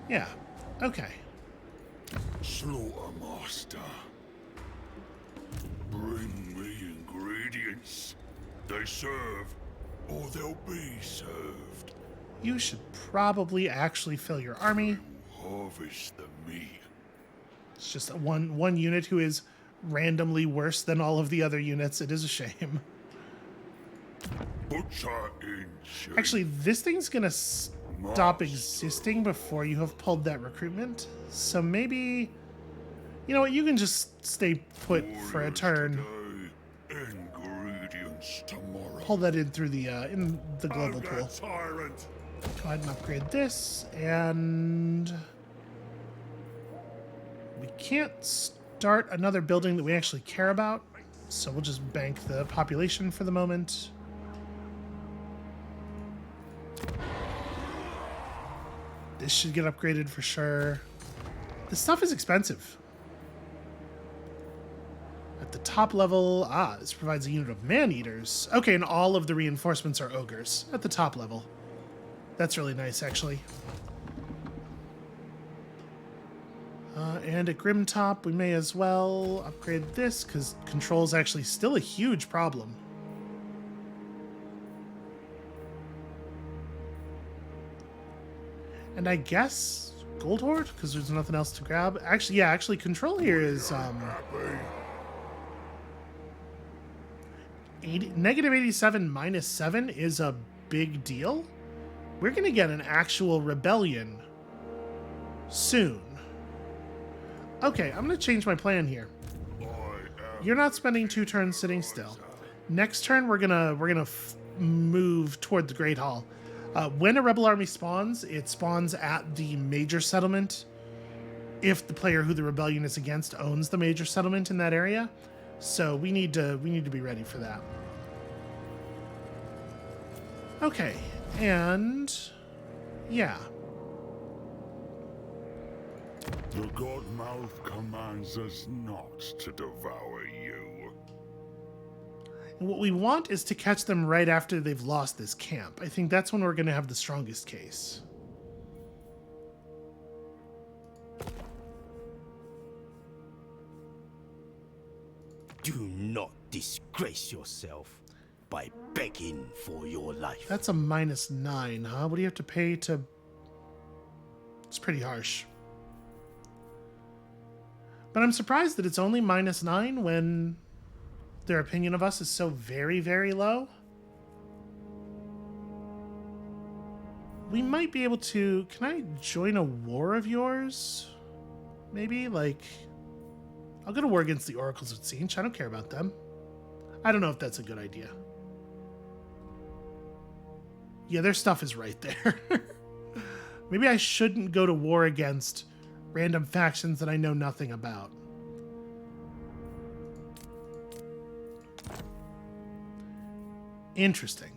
Yeah. Okay. Slaughtermaster. Bring me ingredients. They serve, or they'll be served. You should probably actually fill your army. Harvest the meat. It's just one unit who is randomly worse than all of the other units. It is a shame. Butcher in shape. Actually, this thing's gonna stop existing before you have pulled that recruitment. So maybe, you know what? You can just stay put for a turn. Today, ingredients tomorrow. Pull that in through the in the global pool. Tyrant. Go ahead and upgrade this, and we can't start another building that we actually care about, so we'll just bank the population for the moment. This should get upgraded for sure. This stuff is expensive. At the top level, this provides a unit of man-eaters. Okay, and all of the reinforcements are ogres at the top level. That's really nice, actually. And at Grim Top, we may as well upgrade this, because control's actually still a huge problem. And I guess Gold Horde, because there's nothing else to grab. Actually, yeah, control here is negative 87 minus 7 is a big deal. We're going to get an actual rebellion soon. Okay, I'm going to change my plan here. You're not spending 2 turns sitting still. Next turn, we're gonna move toward the Great Hall. When a rebel army spawns, it spawns at the major settlement. If the player who the rebellion is against owns the major settlement in that area, so we need to be ready for that. Okay, and yeah. The Godmouth commands us not to devour you. And what we want is to catch them right after they've lost this camp. I think that's when we're going to have the strongest case. Do not disgrace yourself by begging for your life. That's a -9, huh? What do you have to pay to... It's pretty harsh. But I'm surprised that it's only -9 when their opinion of us is so very, very low. We might be able to... Can I join a war of yours? Maybe? Like... I'll go to war against the Oracles of Tzeentch. I don't care about them. I don't know if that's a good idea. Yeah, their stuff is right there. Maybe I shouldn't go to war against random factions that I know nothing about. Interesting.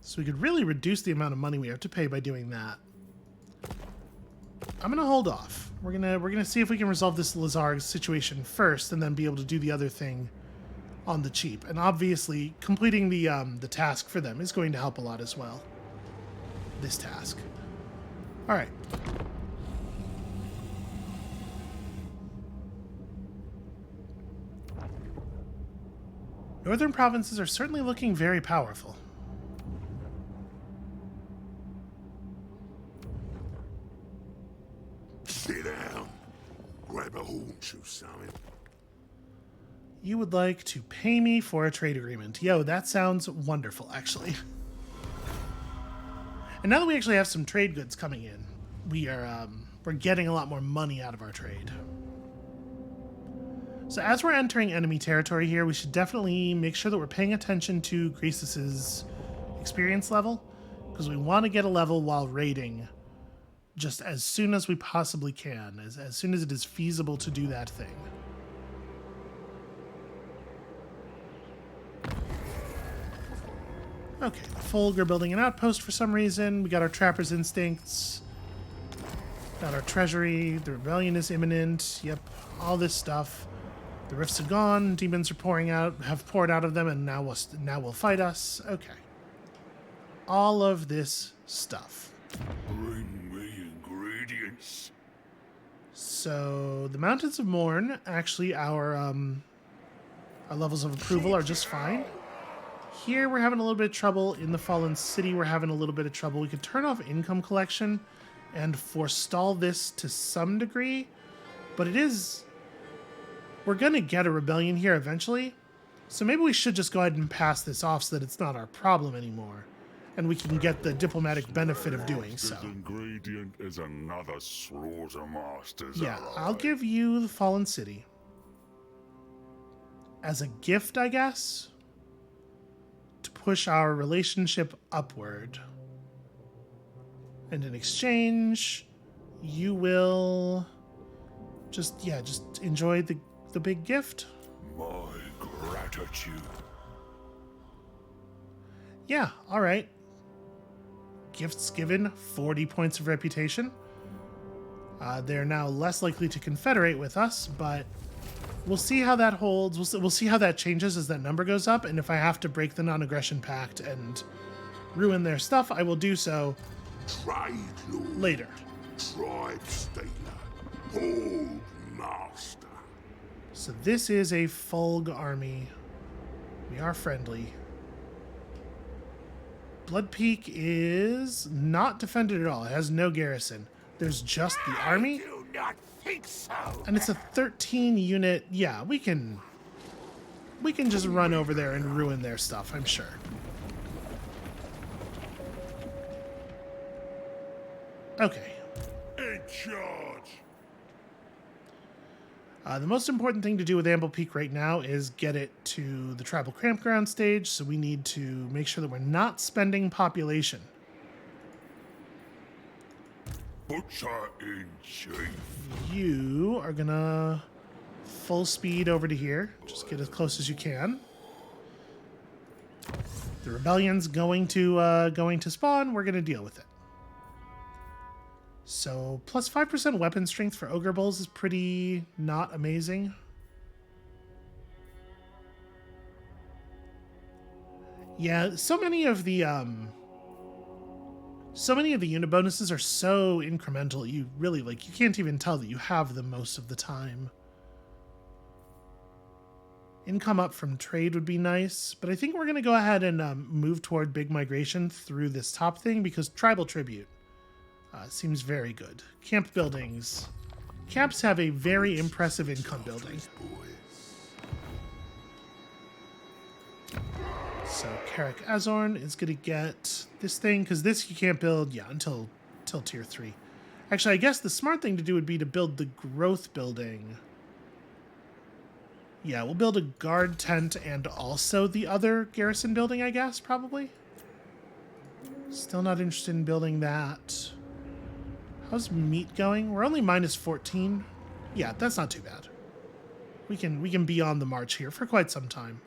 So we could really reduce the amount of money we have to pay by doing that. I'm gonna hold off. We're gonna see if we can resolve this Lazar situation first, and then be able to do the other thing on the cheap. And obviously, completing the task for them is going to help a lot as well. This task. All right. Northern provinces are certainly looking very powerful. Sit down. Grab a haunch or something. You would like to pay me for a trade agreement. Yo, that sounds wonderful, actually. And now that we actually have some trade goods coming in, we're getting a lot more money out of our trade. So as we're entering enemy territory here, we should definitely make sure that we're paying attention to Greasis's experience level, because we want to get a level while raiding just as soon as we possibly can, as soon as it is feasible to do that thing. Okay, the Folk are building an outpost for some reason. We got our Trapper's Instincts. Got our treasury. The rebellion is imminent. Yep, all this stuff. The rifts have gone. Demons are have poured out of them, and now will fight us. Okay. All of this stuff. Bring me ingredients. So the Mountains of Morn, actually, our levels of approval are just fine. Here we're having a little bit of trouble. In the Fallen City, we're having a little bit of trouble. We could turn off income collection and forestall this to some degree, but we're going to get a rebellion here eventually, so maybe we should just go ahead and pass this off so that it's not our problem anymore, and we can get the diplomatic benefit of doing so. Ingredient is another slaughtermaster's Yeah, ally. I'll give you the Fallen City. As a gift, I guess, to push our relationship upward. And in exchange, you will just enjoy the big gift. My gratitude. Yeah, all right. Gifts given, 40 points of reputation. They're now less likely to confederate with us, but we'll see how that holds. We'll see how that changes as that number goes up, and if I have to break the non-aggression pact and ruin their stuff, I will do so Trade lord. later. Tribe stateler. Hold master. So this is a Fulg army. We are friendly. Blood Peak is not defended at all. It has no garrison. There's just the army. I do not think so. And it's a 13 unit. Yeah, we can just run over there and ruin their stuff, I'm sure. Okay. In charge. The most important thing to do with Amble Peak right now is get it to the tribal campground stage, so we need to make sure that we're not spending population. Butcher in chief. You are gonna full speed over to here. Just get as close as you can. The rebellion's going to spawn. We're gonna deal with it. So plus 5% weapon strength for ogre bulls is pretty not amazing. Yeah, so many of the unit bonuses are so incremental. You really you can't even tell that you have them most of the time. Income up from trade would be nice, but I think we're gonna go ahead and move toward big migration through this top thing because tribal tribute seems very good. Camp buildings. Camps have a very impressive income building. So Karak Azorn is going to get this thing, because this you can't build, until tier 3. Actually, I guess the smart thing to do would be to build the growth building. Yeah, we'll build a guard tent and also the other garrison building, I guess, probably. Still not interested in building that. How's meat going? We're only minus 14. Yeah, that's not too bad. We can be on the march here for quite some time.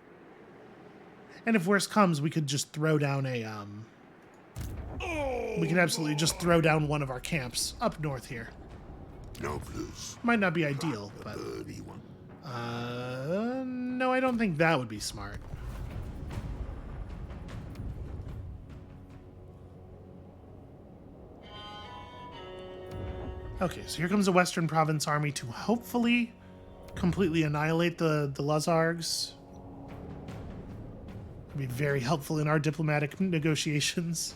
And if worse comes, we could just throw down a we could absolutely just throw down one of our camps up north here. Might not be ideal, but no, I don't think that would be smart. Okay, so here comes the Western Province Army to hopefully completely annihilate the Luzargs. It'd be very helpful in our diplomatic negotiations.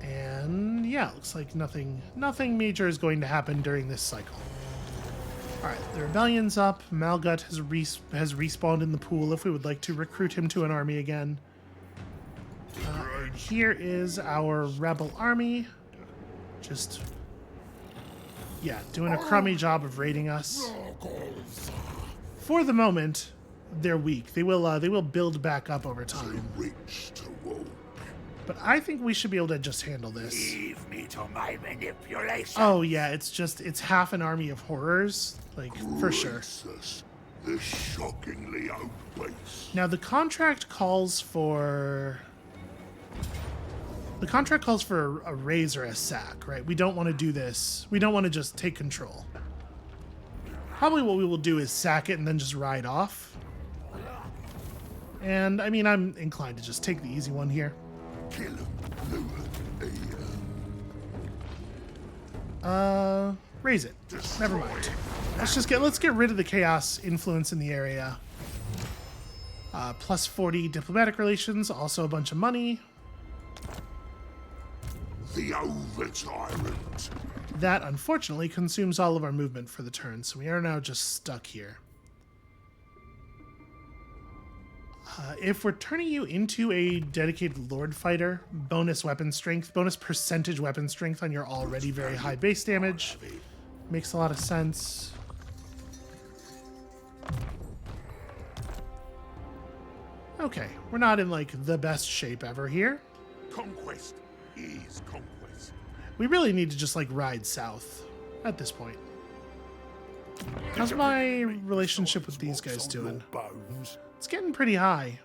And yeah, looks like nothing major is going to happen during this cycle. Alright, the rebellion's up. Malgut has respawned in the pool if we would like to recruit him to an army again. And here is our rebel army. Just, yeah, doing a crummy job of raiding us. For the moment, they're weak. They will build back up over time. But I think we should be able to just handle this. Leave me to my manipulation. Oh yeah, it's half an army of horrors, like for sure. This shockingly outweighs. Now the contract calls for a raise or a sack, right? We don't want to do this. We don't want to just take control. Probably what we will do is sack it and then just ride off. And I mean, I'm inclined to just take the easy one here. Kill him. Raise it. Never mind. Let's get rid of the chaos influence in the area. Plus 40 diplomatic relations, also a bunch of money. The over-tyrant. That unfortunately consumes all of our movement for the turn, so we are now just stuck here. If we're turning you into a dedicated Lord Fighter, bonus weapon strength, bonus percentage weapon strength on your already very high base damage. Makes a lot of sense. Okay, we're not in like the best shape ever here. Conquest is conquest. We really need to just like ride south at this point. How's my relationship with these guys doing? It's getting pretty high.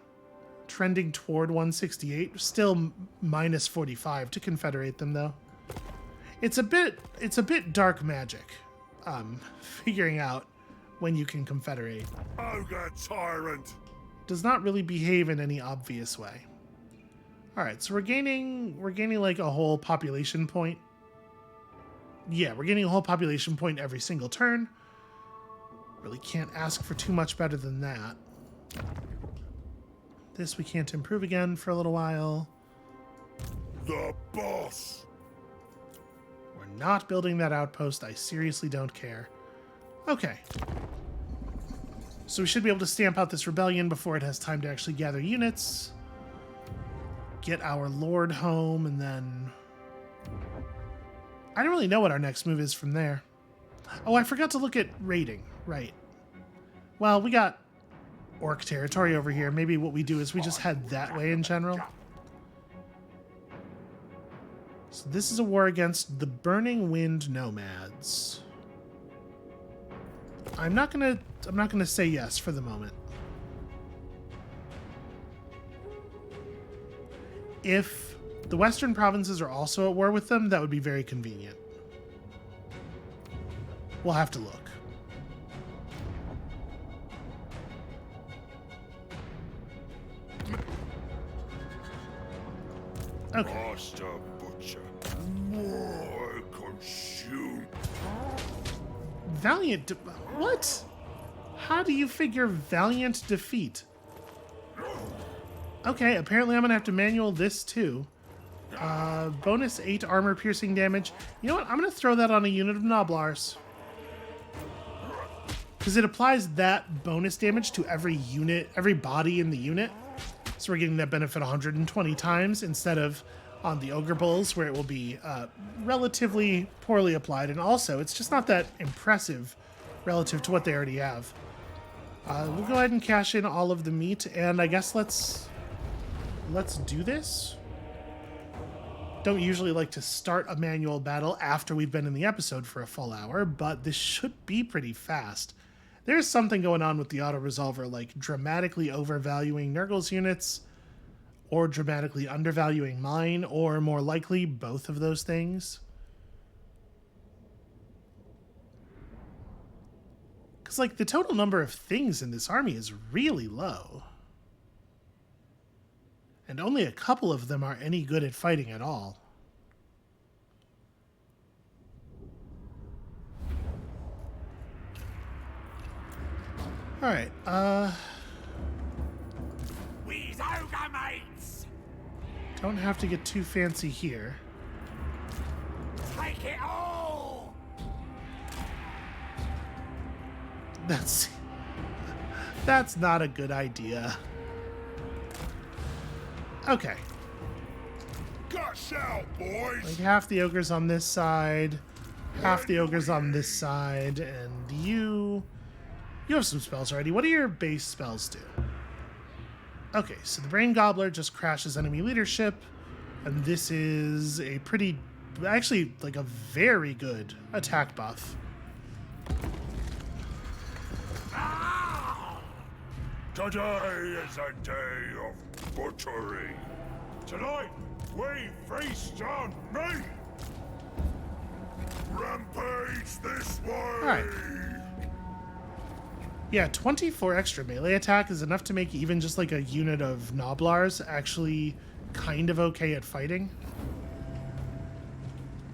Trending toward 168. Still minus 45 to confederate them though. It's a bit dark magic. Figuring out when you can confederate. Ogre tyrant. Does not really behave in any obvious way. Alright, so we're gaining like a whole population point. Yeah, we're gaining a whole population point every single turn. Really can't ask for too much better than that. This we can't improve again for a little while. The boss. We're not building that outpost. I seriously don't care. Okay. So we should be able to stamp out this rebellion before it has time to actually gather units. Get our lord home, and then... I don't really know what our next move is from there. Oh, I forgot to look at raiding. Right. Well, we got orc territory over here. Maybe what we do is we just head that way in general. So this is a war against the Burning Wind Nomads. I'm not gonna say yes for the moment. If the Western provinces are also at war with them, that would be very convenient. We'll have to look. Okay. Master Butcher. More consume. Valiant what? How do you figure valiant defeat? Okay, apparently I'm gonna have to manual this too. Bonus 8 armor piercing damage. You know what? I'm gonna throw that on a unit of Noblars. Because it applies that bonus damage to every unit, every body in the unit. So we're getting that benefit 120 times instead of on the Ogre Bulls, where it will be relatively poorly applied. And also, it's just not that impressive relative to what they already have. We'll go ahead and cash in all of the meat, and I guess let's do this. Don't usually like to start a manual battle after we've been in the episode for a full hour, but this should be pretty fast. There's something going on with the auto-resolver, like dramatically overvaluing Nurgle's units, or dramatically undervaluing mine, or more likely, both of those things. Because, like, the total number of things in this army is really low. And only a couple of them are any good at fighting at all. Alright, We's ogre mates! don't have to get too fancy here. Take it all! That's not a good idea. Okay. Gush out, boys! Like half the ogres on this side, half the ogres on this side, and you have some spells already. What do your base spells do? Okay, so the Brain Gobbler just crashes enemy leadership, and this is a pretty, actually, like a very good attack buff. Today is a day of butchery. Tonight, we feast on meat. Rampage this way. Alright. Yeah, 24 extra melee attack is enough to make even just like a unit of Noblars actually kind of okay at fighting.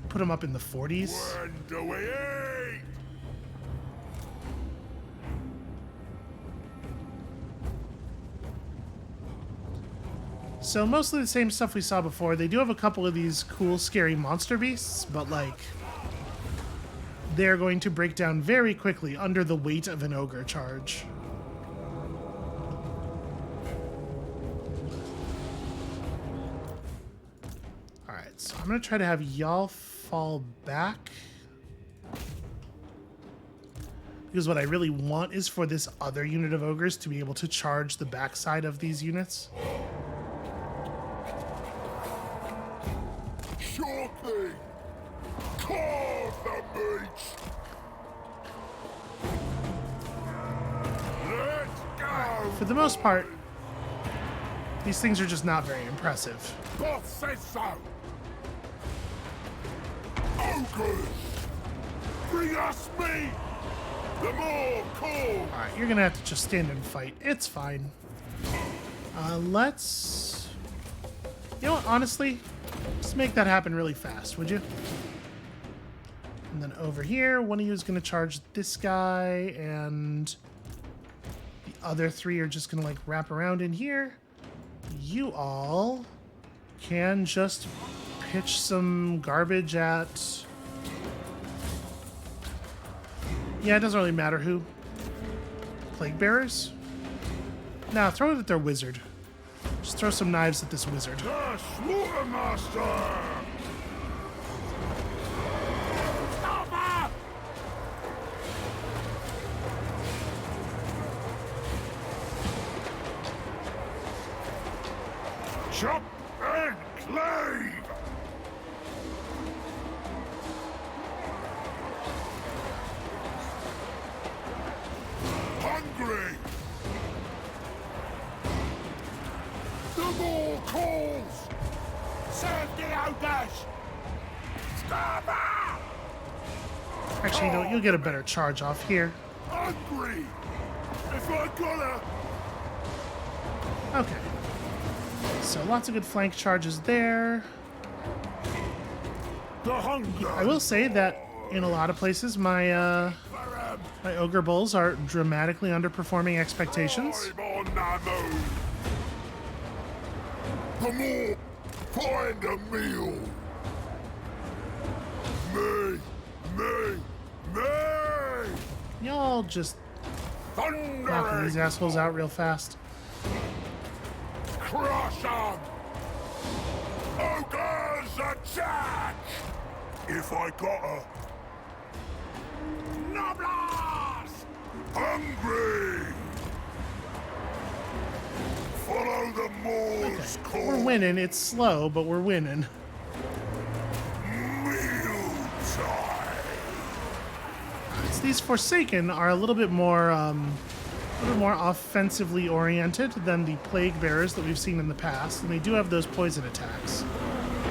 Put them up in the 40s. When do we eat? So mostly the same stuff we saw before. They do have a couple of these cool, scary monster beasts, but like they're going to break down very quickly under the weight of an ogre charge. Alright, so I'm going to try to have y'all fall back. Because what I really want is for this other unit of ogres to be able to charge the backside of these units. Sure thing. Carve the beach. Let's go. For the most part, these things are just not very impressive. Boss says so. Ogres, bring us meat. The more cool. Alright, you're gonna have to just stand and fight. It's fine. Let's... You know what, honestly, just make that happen really fast, would you? And then over here, one of you is gonna charge this guy, and the other three are just gonna, like, wrap around in here. You all can just pitch some garbage at... Yeah, it doesn't really matter who. Plague Bearers? Nah, throw it at their wizard. Just throw some knives at this wizard. The Slaughtermaster. Chop and clave. Hungry. The more calls. Serve the ogres! Stop her! Actually, you know what? You'll get a better charge off here. Hungry. If I gotta. Okay. So lots of good flank charges there. The hunger. I will say that in a lot of places, my my ogre bulls are dramatically underperforming expectations. I'm on the move. The more find a meal. Me. Y'all just knocking Thundering. these assholes out real fast. Crush 'em. Ogres attack. If I gotta. Noblars! Hungry! Follow the Moor's call. We're winning. It's slow, but we're winning. Meal time! So these Forsaken are a little bit more offensively oriented than the Plague Bearers that we've seen in the past, and they do have those poison attacks.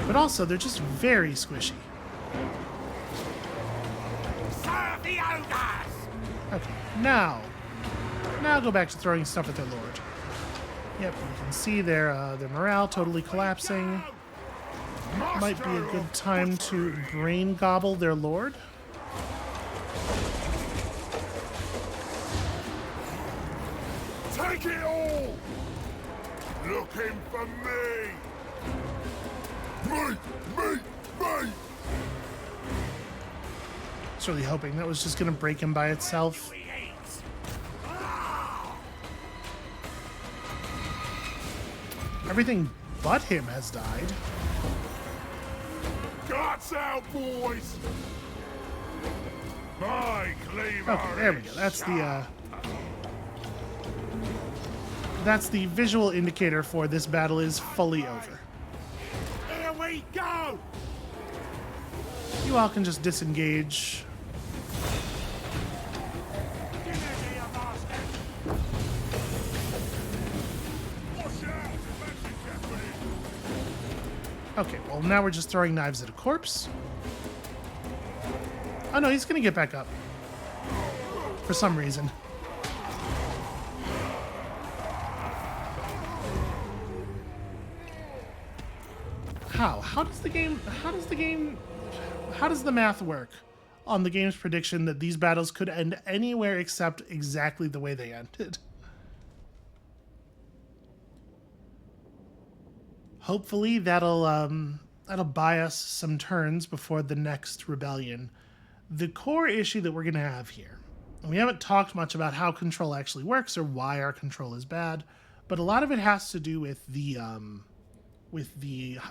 But also, they're just very squishy. Serve the ogres! Okay, now go back to throwing stuff at their lord. Yep, you can see their morale totally collapsing. Might be a good time to brain gobble their lord. Take it all! Looking for me! Me! I was really hoping that was just going to break him by itself. Everything but him has died. Guts out, boys! My cleaver. Okay, there we go. That's the visual indicator for this battle is fully over. Here we go! You all can just disengage. Get in here, master! Okay, well now we're just throwing knives at a corpse. Oh no, he's gonna get back up. For some reason. How does the math work on the game's prediction that these battles could end anywhere except exactly the way they ended? Hopefully that'll buy us some turns before the next rebellion. The core issue that we're going to have here, and we haven't talked much about how control actually works or why our control is bad, but a lot of it has to do with the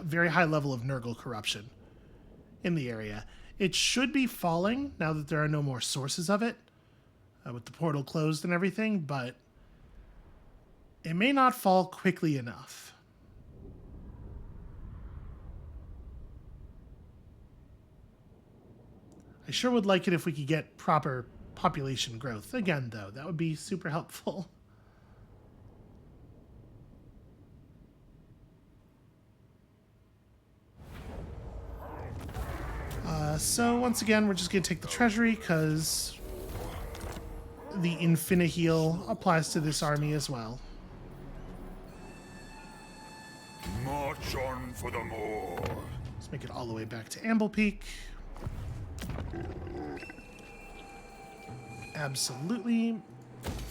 very high level of Nurgle corruption in the area. It should be falling now that there are no more sources of it, with the portal closed and everything, but it may not fall quickly enough. I sure would like it if we could get proper population growth. Again, though, that would be super helpful. So once again, we're just going to take the treasury because the Infini-Heal applies to this army as well. March on for the Moor. Let's make it all the way back to Amble Peak. Absolutely.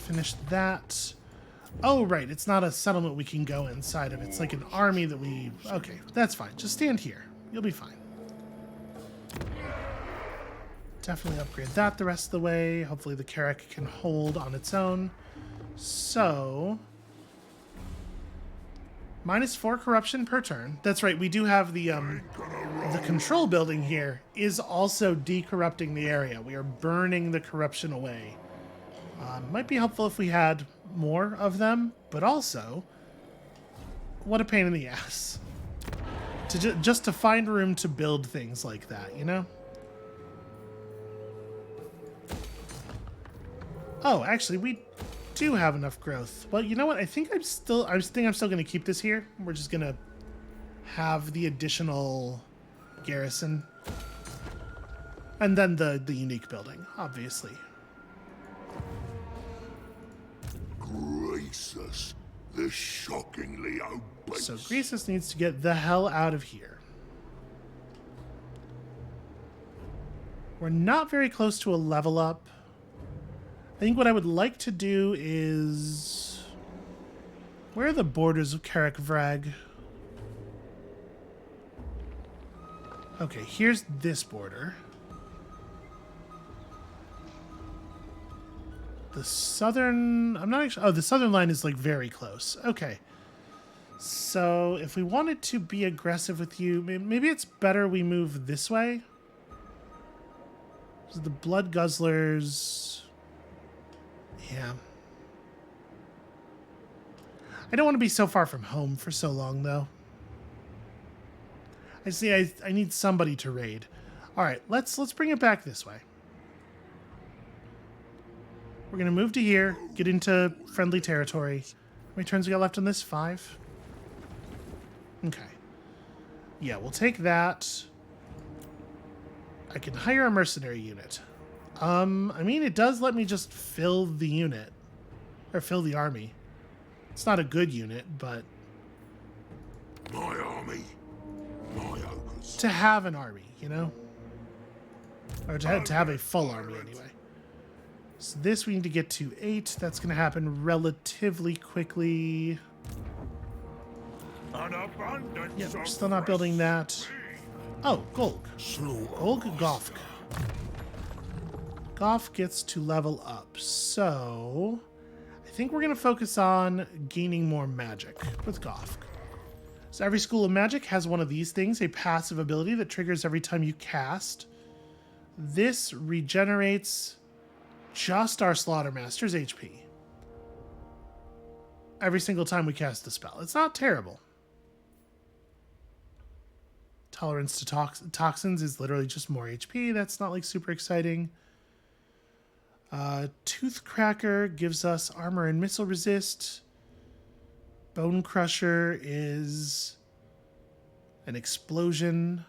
Finish that. Oh, right. It's not a settlement we can go inside of. It's like an army that we... Okay, that's fine. Just stand here. You'll be fine. Definitely upgrade that the rest of the way. Hopefully the Carrack can hold on its own. So... -4 corruption per turn. That's right, we do have the control building here is also decorrupting the area. We are burning the corruption away. Might be helpful if we had more of them, but also, what a pain in the ass. Just to find room to build things like that, you know? Oh, actually, we do have enough growth. Well, you know what? I think I'm still going to keep this here. We're just going to have the additional garrison. And then the unique building, obviously. Gracious, the shockingly obese. So Greasus needs to get the hell out of here. We're not very close to a level up. I think what I would like to do is... Where are the borders of Carrack Vrag? Okay, here's this border. The southern... I'm not actually... Oh, the southern line is, like, very close. Okay. So, if we wanted to be aggressive with you, maybe it's better we move this way. So the Blood Guzzlers... Yeah. I don't want to be so far from home for so long, though. I see. I need somebody to raid. All right, let's bring it back this way. We're gonna move to here, get into friendly territory. How many turns we got left on this? 5. Okay. Yeah, we'll take that. I can hire a mercenary unit. I mean, it does let me just fill the unit. Or fill the army. It's not a good unit, but... My army, my ogres. to have an army, you know? Or to have a full army, anyway. So this we need to get to 8. That's going to happen relatively quickly. Yeah, we're still not building that. Oh, Golg. Golg Gofk. Goff gets to level up. So I think we're going to focus on gaining more magic with Goff. So every school of magic has one of these things, a passive ability that triggers every time you cast. This regenerates just our Slaughtermaster's HP every single time we cast the spell. It's not terrible. Tolerance to toxins is literally just more HP. That's not like super exciting. Toothcracker gives us armor and missile resist. Bone Crusher is an explosion.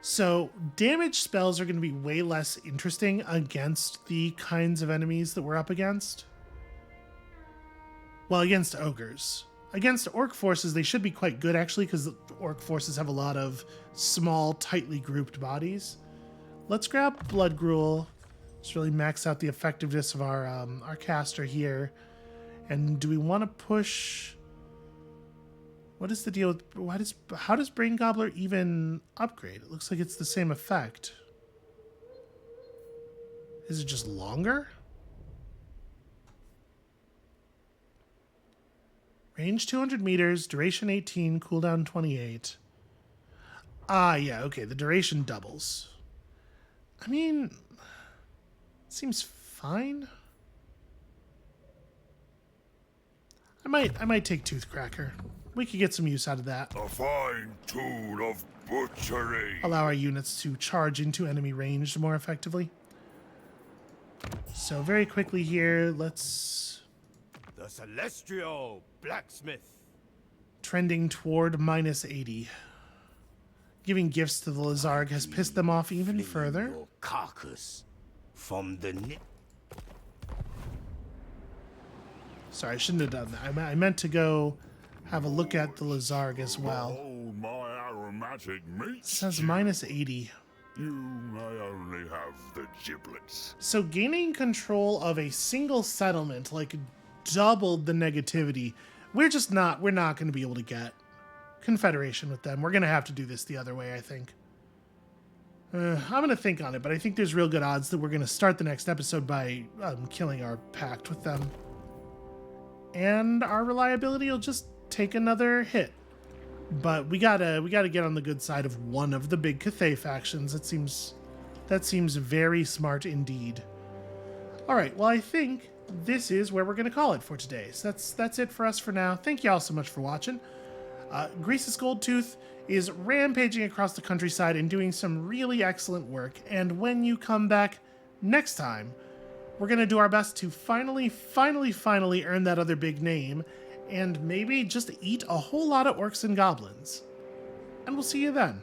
So damage spells are going to be way less interesting against the kinds of enemies that we're up against. Well, against ogres. Against orc forces, they should be quite good, actually, because orc forces have a lot of small, tightly grouped bodies. Let's grab Blood Gruel. Let's really max out the effectiveness of our caster here. And do we want to push... What is the deal with... How does Brain Gobbler even upgrade? It looks like it's the same effect. Is it just longer? Range 200 meters, duration 18, cooldown 28. Ah, yeah, okay, the duration doubles. I mean, seems fine. I might take Toothcracker. We could get some use out of that. A fine tool of butchery. Allow our units to charge into enemy range more effectively. So very quickly here, let's... The Celestial Blacksmith. Trending toward minus 80. Giving gifts to the Lizarg has pissed them off even further. Your carcass from the Sorry, I shouldn't have done that. I meant to go have a look at the Lizarg as well. Oh, my aromatic meat. It says minus 80. You may only have the giblets. So gaining control of a single settlement, like, doubled the negativity. We're not going to be able to get Confederation with them. We're going to have to do this the other way, I think. I'm going to think on it, but I think there's real good odds that we're going to start the next episode by killing our pact with them. And our reliability will just take another hit. But we gotta get on the good side of one of the big Cathay factions. That seems very smart indeed. All right, well, I think this is where we're going to call it for today. So that's it for us for now. Thank you all so much for watching. Grease's Goldtooth is rampaging across the countryside and doing some really excellent work. And when you come back next time, we're going to do our best to finally earn that other big name and maybe just eat a whole lot of orcs and goblins. And we'll see you then.